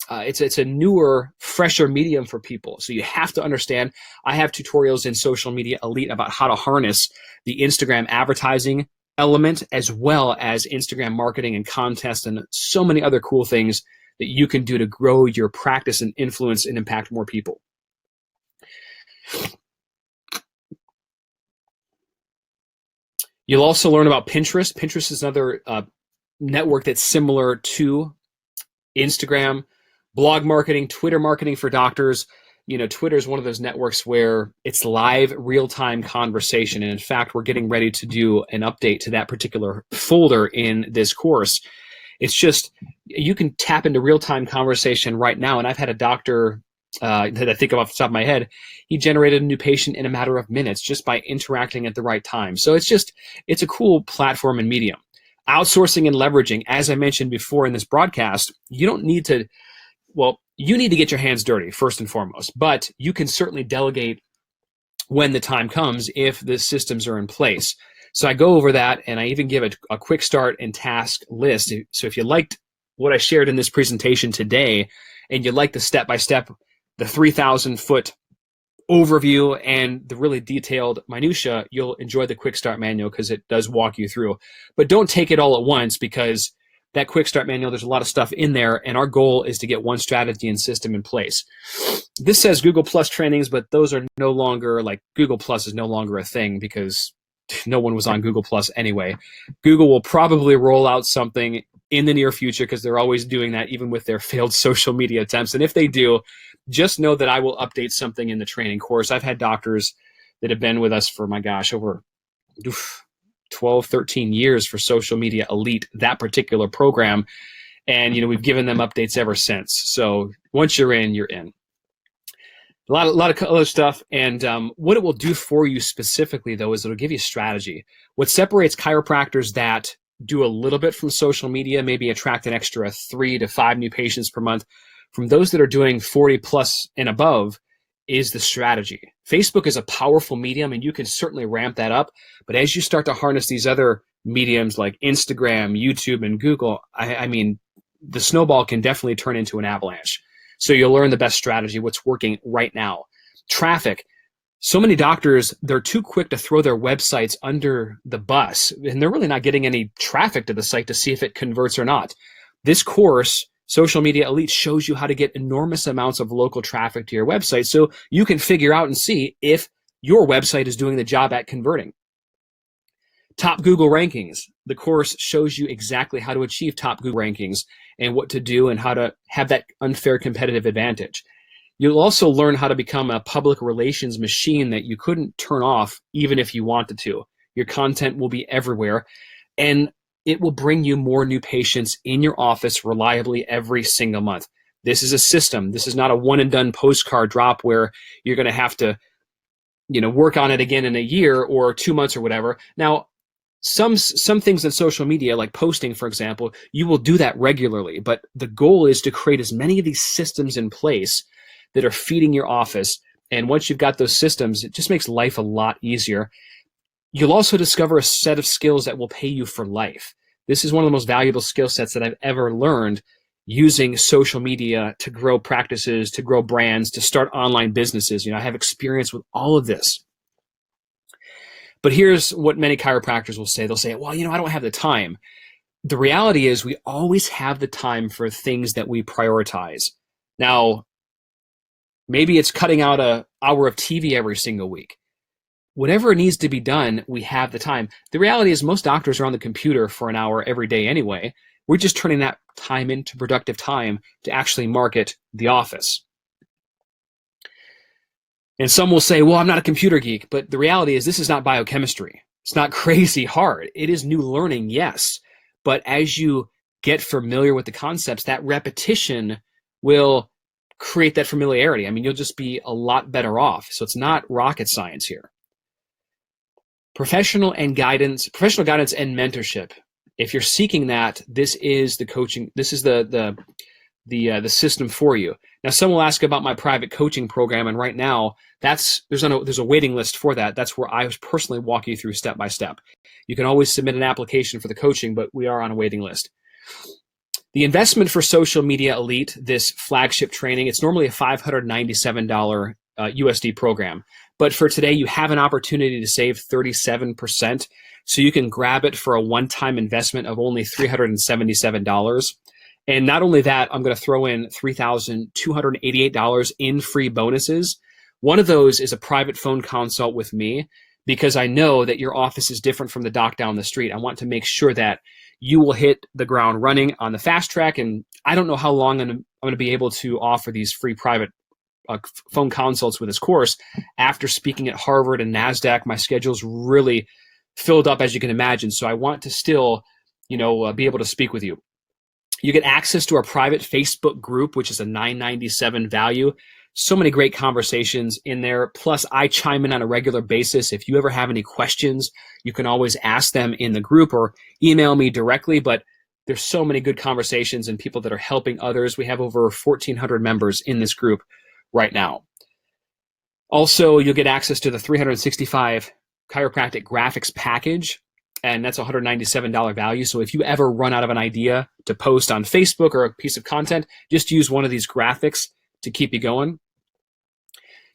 it's a newer, fresher medium for people. So you have to understand, I have tutorials in Social Media Elite about how to harness the Instagram advertising element, as well as Instagram marketing and contests and so many other cool things that you can do to grow your practice and influence and impact more people. You'll also learn about Pinterest. Pinterest is another network that's similar to Instagram. Blog marketing, Twitter marketing for doctors. Twitter is one of those networks where it's live, real-time conversation. And in fact, we're getting ready to do an update to that particular folder in this course. It's just, you can tap into real-time conversation right now. And I've had a doctor that I think of off the top of my head, he generated a new patient in a matter of minutes just by interacting at the right time. So it's a cool platform and medium. Outsourcing and leveraging, as I mentioned before in this broadcast, you need to get your hands dirty first and foremost, but you can certainly delegate when the time comes if the systems are in place. So I go over that, and I even give a quick start and task list. So if you liked what I shared in this presentation today, and you like the step-by-step, the 3,000-foot overview and the really detailed minutia, you'll enjoy the quick start manual because it does walk you through. But don't take it all at once, because that quick start manual, there's a lot of stuff in there, and our goal is to get one strategy and system in place. This says Google Plus trainings, but those are no longer, like, Google Plus is no longer a thing because no one was on Google Plus anyway. Google will probably roll out something in the near future because they're always doing that, even with their failed social media attempts. And if they do, just know that I will update something in the training course. I've had doctors that have been with us for, my gosh, over 12, 13 years for Social Media Elite, that particular program. And, we've given them updates ever since. So once you're in, you're in. A lot of other stuff. And what it will do for you specifically, though, is it'll give you strategy. What separates chiropractors that do a little bit from social media, maybe attract an extra 3 to 5 new patients per month, from those that are doing 40 plus and above, is the strategy. Facebook is a powerful medium, and you can certainly ramp that up. But as you start to harness these other mediums like Instagram, YouTube, and Google, I mean, the snowball can definitely turn into an avalanche. So you'll learn the best strategy, what's working right now. Traffic. So many doctors, they're too quick to throw their websites under the bus, and they're really not getting any traffic to the site to see if it converts or not. This course, Social Media Elite, shows you how to get enormous amounts of local traffic to your website so you can figure out and see if your website is doing the job at converting. Top Google rankings. The course shows you exactly how to achieve top Google rankings and what to do and how to have that unfair competitive advantage. You'll also learn how to become a public relations machine that you couldn't turn off even if you wanted to. Your content will be everywhere, and it will bring you more new patients in your office reliably every single month. This is a system. This is not a one and done postcard drop where you're going to have to, work on it again in a year or 2 months or whatever. Now, some things in social media, like posting, for example, you will do that regularly, but the goal is to create as many of these systems in place that are feeding your office. And once you've got those systems, it just makes life a lot easier. You'll also discover a set of skills that will pay you for life. This is one of the most valuable skill sets that I've ever learned, using social media to grow practices, to grow brands, to start online businesses. I have experience with all of this. But here's what many chiropractors will say. They'll say, well, I don't have the time. The reality is we always have the time for things that we prioritize. Now, maybe it's cutting out an hour of TV every single week. Whatever needs to be done, we have the time. The reality is most doctors are on the computer for an hour every day anyway. We're just turning that time into productive time to actually market the office. And some will say, well, I'm not a computer geek, but the reality is this is not biochemistry. It's not crazy hard. It is new learning, yes. But as you get familiar with the concepts, that repetition will create that familiarity. I mean, you'll just be a lot better off. So it's not rocket science here. Professional guidance and mentorship. If you're seeking that, this is the coaching. This is the system for you. Now, some will ask about my private coaching program, and right now, there's a waiting list for that. That's where I personally walk you through step by step. You can always submit an application for the coaching, but we are on a waiting list. The investment for Social Media Elite, this flagship training, it's normally a $597 USD program. But for today, you have an opportunity to save 37%. So you can grab it for a one-time investment of only $377. And not only that, I'm going to throw in $3,288 in free bonuses. One of those is a private phone consult with me, because I know that your office is different from the doc down the street. I want to make sure that you will hit the ground running on the fast track. And I don't know how long I'm going to be able to offer these free private phone consults with this course. After speaking at Harvard and NASDAQ, my schedule's really filled up, as you can imagine. So I want to still, be able to speak with you. You get access to our private Facebook group, which is a $997 value. So many great conversations in there. Plus, I chime in on a regular basis. If you ever have any questions, you can always ask them in the group or email me directly. But there's so many good conversations and people that are helping others. We have over 1,400 members in this group right now. Also, you'll get access to the 365 chiropractic graphics package, and that's a $197 value. So if you ever run out of an idea to post on Facebook or a piece of content, just use one of these graphics to keep you going.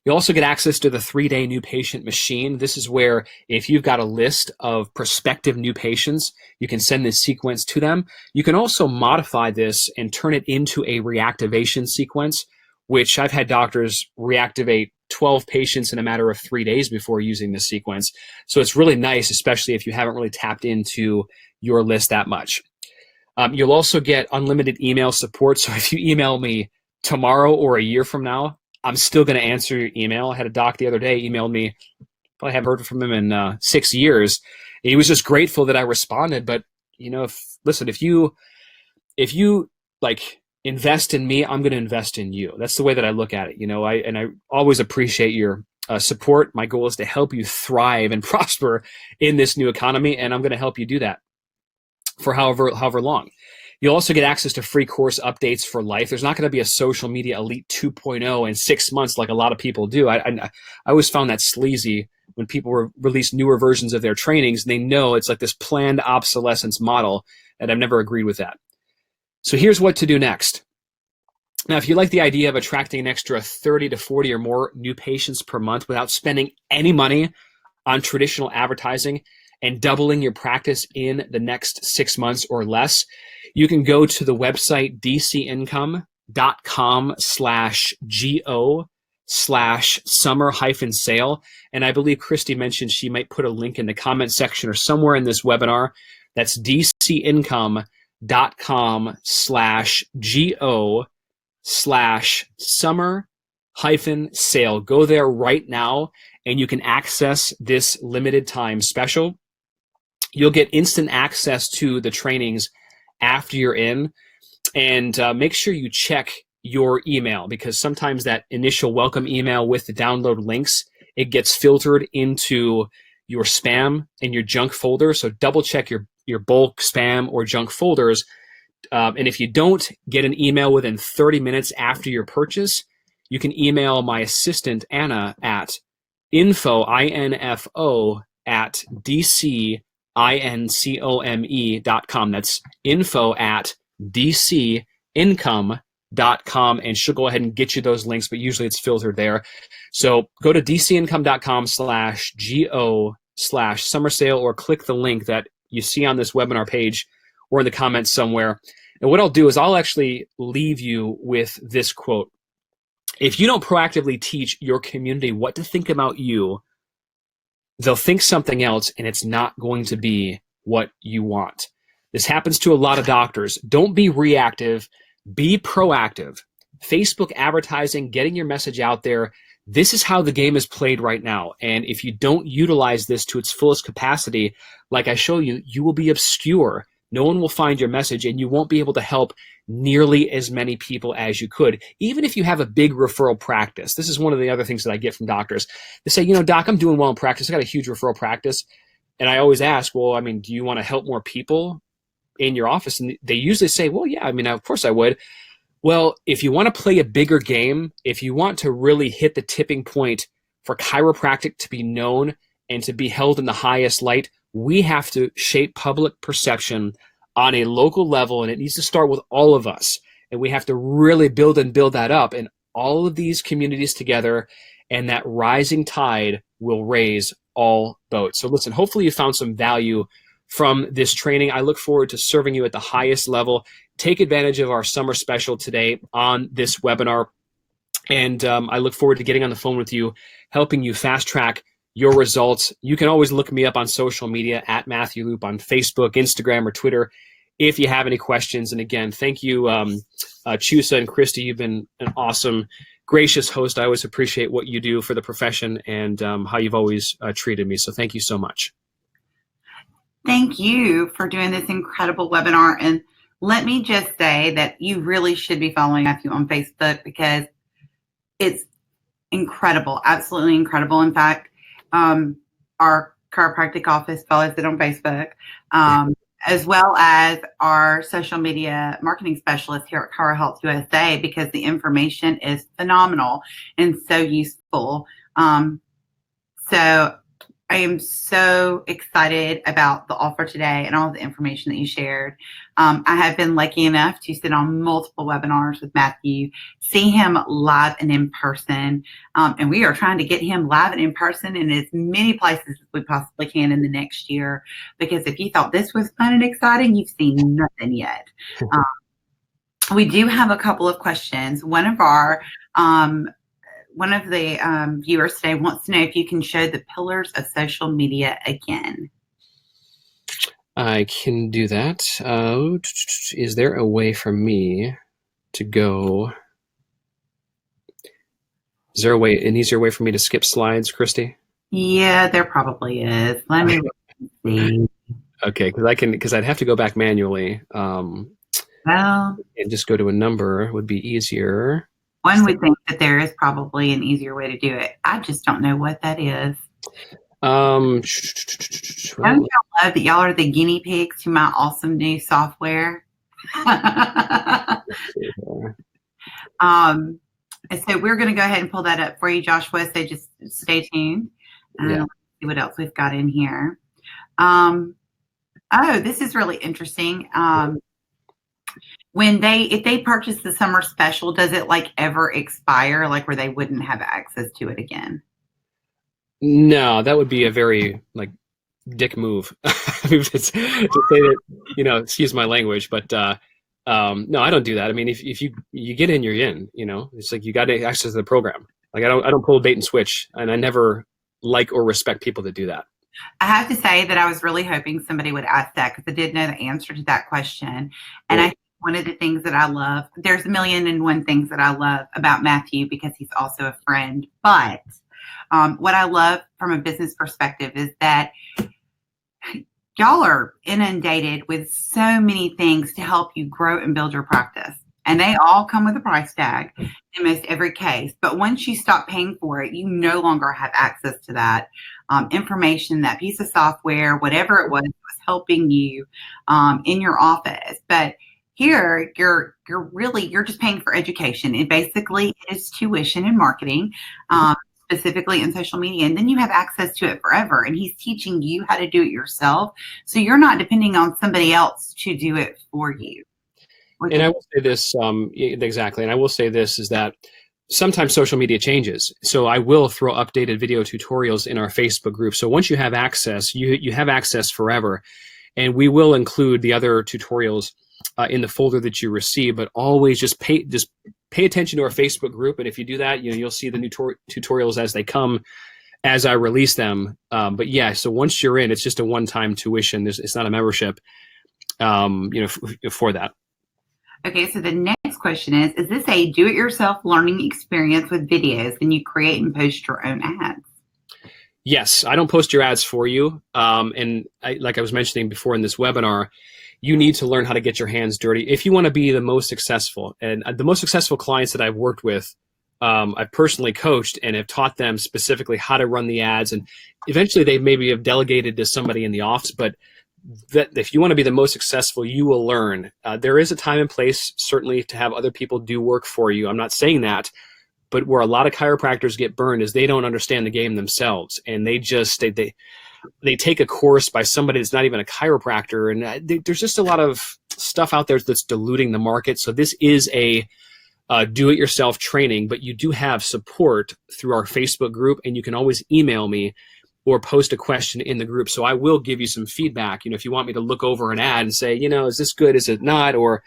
You also get access to the 3-day new patient machine. This is where if you've got a list of prospective new patients, you can send this sequence to them. You can also modify this and turn it into a reactivation sequence, which I've had doctors reactivate 12 patients in a matter of 3 days before using this sequence. So it's really nice, especially if you haven't really tapped into your list that much. You'll also get unlimited email support. So if you email me tomorrow or a year from now, I'm still going to answer your email. I had a doc the other day emailed me. Probably haven't heard from him in 6 years. He was just grateful that I responded. But if you like invest in me, I'm going to invest in you. That's the way that I look at it. I always appreciate your support. My goal is to help you thrive and prosper in this new economy, and I'm going to help you do that for however long. You'll also get access to free course updates for life. There's not going to be a Social Media Elite 2.0 in 6 months like a lot of people do. I always found that sleazy when people release newer versions of their trainings, and they know it's like this planned obsolescence model, and I've never agreed with that. So here's what to do next. Now, if you like the idea of attracting an extra 30 to 40 or more new patients per month without spending any money on traditional advertising and doubling your practice in the next 6 months or less, you can go to the website dcincome.com/go/summer-sale. And I believe Christy mentioned she might put a link in the comment section or somewhere in this webinar. That's dcincome.com/go/summer-sale. Go there right now and you can access this limited time special. You'll get instant access to the trainings after you're in, and make sure you check your email, because sometimes that initial welcome email with the download links, it gets filtered into your spam and your junk folder. So double check your bulk spam or junk folders. And if you don't get an email within 30 minutes after your purchase, you can email my assistant, Anna, at info@dcincome.com. That's info@dcincome.com, and she'll go ahead and get you those links, but usually it's filtered there. So go to dcincome.com/go/summer sale, or click the link that you see on this webinar page or in the comments somewhere. And what I'll do is I'll actually leave you with this quote. If you don't proactively teach your community what to think about you, they'll think something else, and it's not going to be what you want. This happens to a lot of doctors. Don't be reactive, be proactive. Facebook advertising, getting your message out there, this is how the game is played right now. And if you don't utilize this to its fullest capacity, like I show you, you will be obscure. No one will find your message, and you won't be able to help nearly as many people as you could, even if you have a big referral practice. This is one of the other things that I get from doctors. They say, Doc, I'm doing well in practice. I got a huge referral practice. And I always ask, well, do you want to help more people in your office? And they usually say, well, yeah, of course I would. Well, if you want to play a bigger game, if you want to really hit the tipping point for chiropractic to be known and to be held in the highest light, we have to shape public perception on a local level, and it needs to start with all of us. And we have to really build that up, and all of these communities together, and that rising tide will raise all boats. So listen, hopefully you found some value from this training. I look forward to serving you at the highest level. Take advantage of our summer special today on this webinar. And I look forward to getting on the phone with you, helping you fast track your results. You can always look me up on social media at Matthew Loop on Facebook, Instagram, or Twitter if you have any questions. And again, thank you, Chusa and Christy. You've been an awesome, gracious host. I always appreciate what you do for the profession and how you've always treated me. So thank you so much. Thank you for doing this incredible webinar. And let me just say that you really should be following Matthew on Facebook, because it's incredible, absolutely incredible. In fact, our chiropractic office follows it on Facebook, as well as our social media marketing specialist here at ChiroHealthUSA, because the information is phenomenal and so useful. So I am so excited about the offer today and all the information that you shared. I have been lucky enough to sit on multiple webinars with Matthew, see him live and in person, and we are trying to get him live and in person in as many places as we possibly can in the next year, because if you thought this was fun and exciting, you've seen nothing yet. We do have a couple of questions. One of the viewers today wants to know if you can show the pillars of social media again. I can do that. Is there a way for me to go? Is there an easier way for me to skip slides, Christy? Yeah, there probably is. Let me see. Okay, because I'd have to go back manually. Well, and just go to a number would be easier. One would think that there is probably an easier way to do it. I just don't know what that is. Don't y'all love that y'all are the guinea pigs to my awesome new software? So we're going to go ahead and pull that up for you, Joshua. So just stay tuned. Let's see what else we've got in here. Oh, this is really interesting. If they purchase the summer special, does it like ever expire, like where they wouldn't have access to it again? No, that would be a very dick move to say that, excuse my language, but no, I don't do that. I mean, if you get in, you're in. It's like you got to access the program. Like I don't pull a bait and switch, and I never like or respect people that do that. I have to say that I was really hoping somebody would ask that, because I did know the answer to that question, and I. One of the things that I love, there's a million and one things that I love about Matthew, because he's also a friend. But what I love from a business perspective is that y'all are inundated with so many things to help you grow and build your practice. And they all come with a price tag in most every case. But once you stop paying for it, you no longer have access to that information, that piece of software, whatever it was helping you in your office. But here, you're just paying for education. It basically is tuition and marketing, specifically in social media. And then you have access to it forever. And he's teaching you how to do it yourself. So you're not depending on somebody else to do it for you. And I will say this, exactly. And I will say this is that sometimes social media changes. So I will throw updated video tutorials in our Facebook group. So once you have access, you have access forever. And we will include the other tutorials in the folder that you receive, but always just pay attention to our Facebook group. And if you do that, you'll see the new tutorials as they come, as I release them. But yeah, so once you're in, it's just a one-time tuition. It's not a membership, for that. Okay, so the next question is this a do-it-yourself learning experience with videos and you create and post your own ads? Yes, I don't post your ads for you. And like I was mentioning before in this webinar, you need to learn how to get your hands dirty if you want to be the most successful. And the most successful clients that I've worked with, I've personally coached and have taught them specifically how to run the ads. And eventually they maybe have delegated to somebody in the office, but that if you want to be the most successful, you will learn. There is a time and place, certainly, to have other people do work for you. I'm not saying that, but where a lot of chiropractors get burned is they don't understand the game themselves. And they just, they take a course by somebody that's not even a chiropractor. And there's just a lot of stuff out there that's diluting the market. So this is a do-it-yourself training, but you do have support through our Facebook group, and you can always email me or post a question in the group. So I will give you some feedback. If you want me to look over an ad and say, is this good? Is it not? Or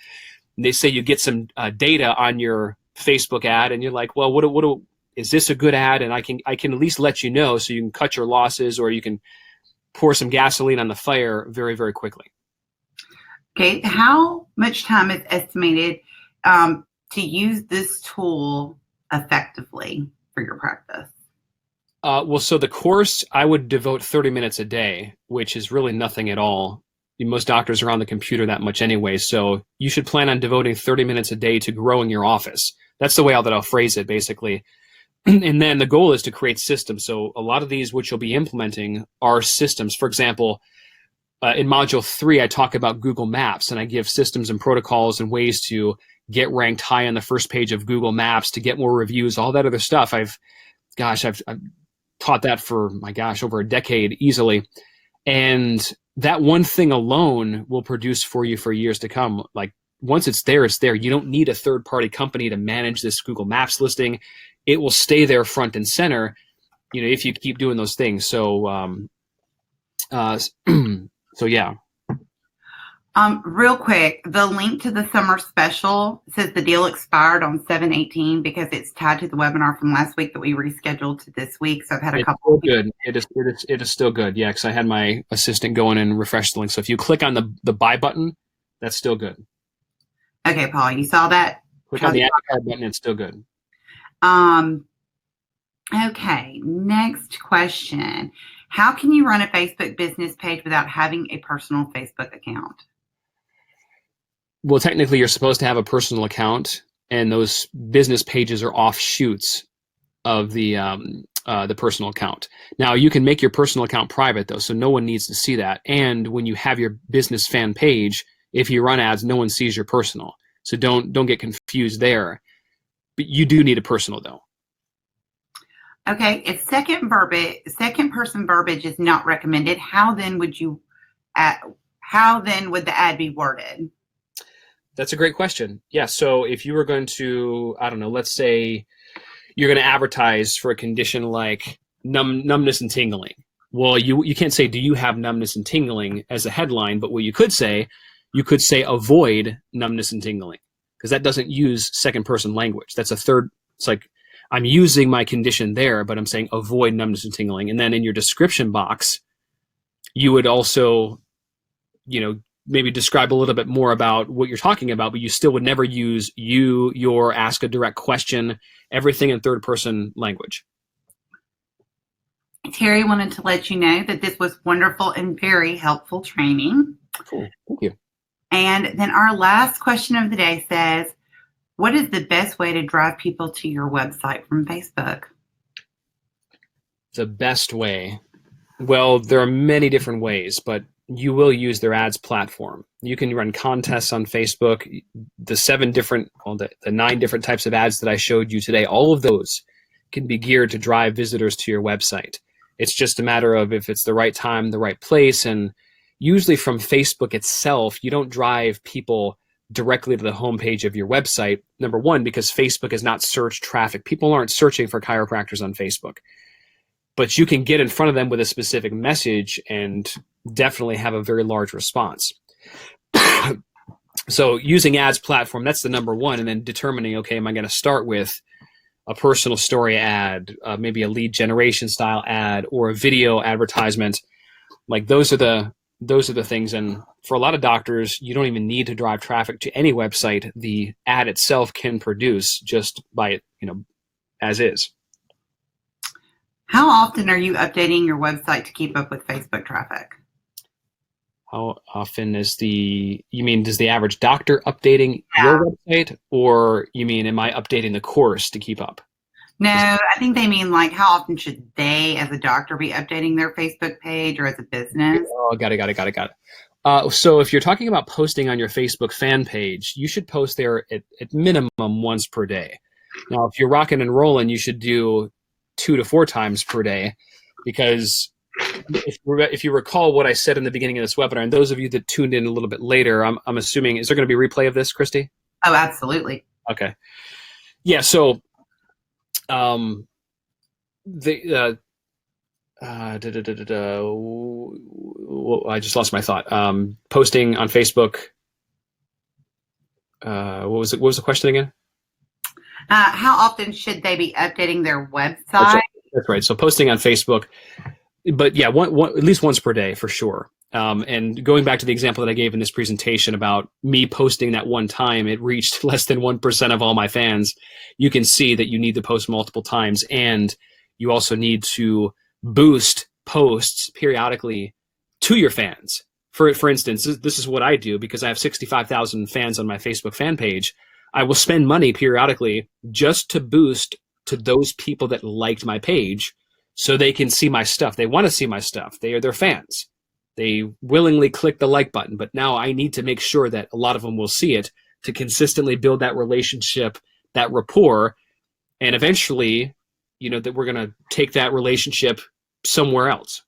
they say you get some data on your Facebook ad, and you're like, well, is this a good ad? And I can at least let you know, so you can cut your losses, or you can pour some gasoline on the fire very, very quickly. Okay. How much time is estimated to use this tool effectively for your practice? So the course, I would devote 30 minutes a day, which is really nothing at all. Most doctors are on the computer that much anyway, so you should plan on devoting 30 minutes a day to growing your office. That's the way that I'll phrase it, basically. And then the goal is to create systems. So a lot of these which you'll be implementing are systems. For example, in Module 3, I talk about Google Maps, and I give systems and protocols and ways to get ranked high on the first page of Google Maps, to get more reviews, all that other stuff. I've taught that for, over a decade easily. And that one thing alone will produce for you for years to come. Like, once it's there, it's there. You don't need a third-party company to manage this Google Maps listing. It will stay there front and center, if you keep doing those things. So, yeah. Real quick, the link to the summer special says the deal expired on 7/18 because it's tied to the webinar from last week that we rescheduled to this week. So I've had a couple. Good. It is still good. Yeah, because I had my assistant go in and refresh the link. So if you click on the buy button, that's still good. Okay, Paul, you saw that? Click on the add card button. It's still good. Okay, next question. How can you run a Facebook business page without having a personal Facebook account? Well, technically, you're supposed to have a personal account, and those business pages are offshoots of the personal account. Now, you can make your personal account private, though, so no one needs to see that. And when you have your business fan page, if you run ads, no one sees your personal. So don't get confused there. But you do need a personal, though. Okay, if second person verbiage is not recommended, how then would the ad be worded? That's a great question. Yeah, so if you were going to, let's say you're going to advertise for a condition like numbness and tingling. Well, you can't say, do you have numbness and tingling as a headline, but what you could say avoid numbness and tingling, because that doesn't use second person language. That's a third, it's like, I'm using my condition there, but I'm saying avoid numbness and tingling. And then in your description box, you would also, maybe describe a little bit more about what you're talking about, but you still would never use your, ask a direct question, everything in third person language. Terry wanted to let you know that this was wonderful and very helpful training. Cool. Thank you. And then our last question of the day says, what is the best way to drive people to your website from Facebook? The best way? Well, there are many different ways, but you will use their ads platform. You can run contests on Facebook. The 9 different types of ads that I showed you today, all of those can be geared to drive visitors to your website. It's just a matter of if it's the right time, the right place. And usually from Facebook itself, you don't drive people directly to the homepage of your website. Number one, because Facebook is not search traffic. People aren't searching for chiropractors on Facebook. But you can get in front of them with a specific message and definitely have a very large response. So using ads platform, that's the number one. And then determining, okay, am I going to start with a personal story ad, maybe a lead generation style ad, or a video advertisement? Like those are the things. And for a lot of doctors, you don't even need to drive traffic to any website. The ad itself can produce just by, as is. How often are you updating your website to keep up with Facebook traffic? How often does the average doctor updating your website, or you mean, am I updating the course to keep up? No, I think they mean like how often should they as a doctor be updating their Facebook page or as a business? Oh, got it. So if you're talking about posting on your Facebook fan page, you should post there at minimum once per day. Now, if you're rocking and rolling, you should do 2 to 4 times per day, because if you recall what I said in the beginning of this webinar, and those of you that tuned in a little bit later, I'm assuming, is there going to be a replay of this, Christy? Oh, absolutely. Okay. Yeah. So, I just lost my thought. Posting on Facebook. What was it? What was the question again? How often should they be updating their website? That's right. So posting on Facebook, but yeah, at least once per day for sure. And going back to the example that I gave in this presentation about me posting that one time, it reached less than 1% of all my fans. You can see that you need to post multiple times, and you also need to boost posts periodically to your fans. For instance, this is what I do because I have 65,000 fans on my Facebook fan page. I will spend money periodically just to boost to those people that liked my page so they can see my stuff. They want to see my stuff. They're fans. They willingly click the like button, but now I need to make sure that a lot of them will see it to consistently build that relationship, that rapport, and eventually, that we're going to take that relationship somewhere else.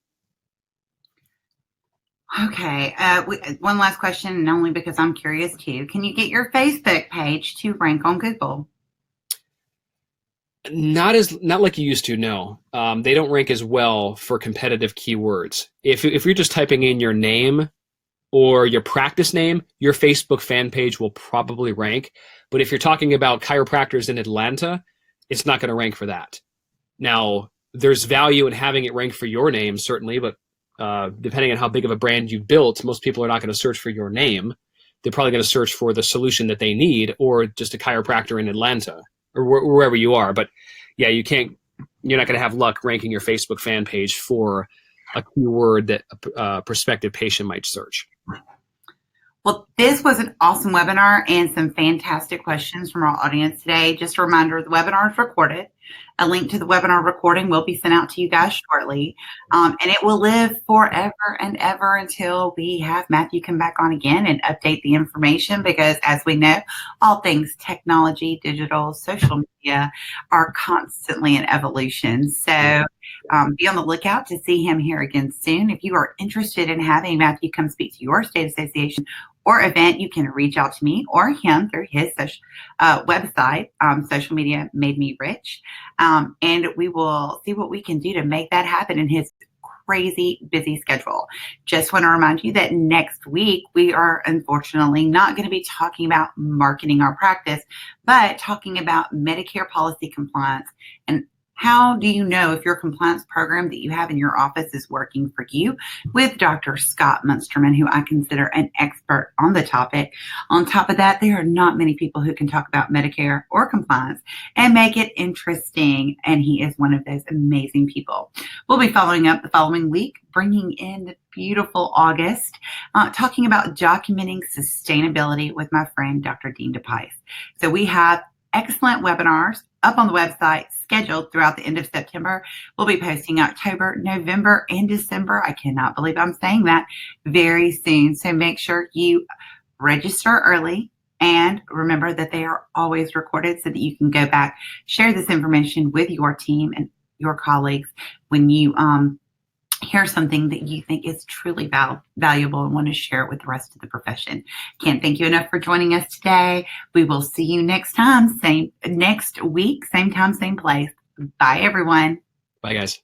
Okay. One last question, and only because I'm curious too. Can you get your Facebook page to rank on Google? Not like you used to, no. They don't rank as well for competitive keywords. If you're just typing in your name or your practice name, your Facebook fan page will probably rank. But if you're talking about chiropractors in Atlanta, it's not going to rank for that. Now, there's value in having it rank for your name, certainly, but depending on how big of a brand you built, most people are not going to search for your name. They're probably going to search for the solution that they need, or just a chiropractor in Atlanta, or wherever you are. But yeah, you're not going to have luck ranking your Facebook fan page for a keyword that a prospective patient might search. Well, this was an awesome webinar and some fantastic questions from our audience today. Just a reminder, the webinar is recorded. A link to the webinar recording will be sent out to you guys shortly. And it will live forever and ever until we have Matthew come back on again and update the information, because as we know, all things technology, digital, social media are constantly in evolution. So be on the lookout to see him here again soon. If you are interested in having Matthew come speak to your state association or event, you can reach out to me or him through his website, Social Media Made Me Rich. And we will see what we can do to make that happen in his crazy busy schedule. Just want to remind you that next week, we are unfortunately not going to be talking about marketing our practice, but talking about Medicare policy compliance and how do you know if your compliance program that you have in your office is working for you, with Dr. Scott Munsterman, who I consider an expert on the topic. On top of that, there are not many people who can talk about Medicare or compliance and make it interesting, and he is one of those amazing people. We'll be following up the following week, bringing in the beautiful August, talking about documenting sustainability with my friend, Dr. Dean DePice. So we have excellent webinars up on the website scheduled throughout the end of September. We'll be posting October, November, and December. I cannot believe I'm saying that, very soon. So make sure you register early, and remember that they are always recorded so that you can go back, share this information with your team and your colleagues when you hear something that you think is truly valuable and want to share it with the rest of the profession. Can't thank you enough for joining us today. We will see you next time, next week, same time, same place. Bye, everyone. Bye, guys.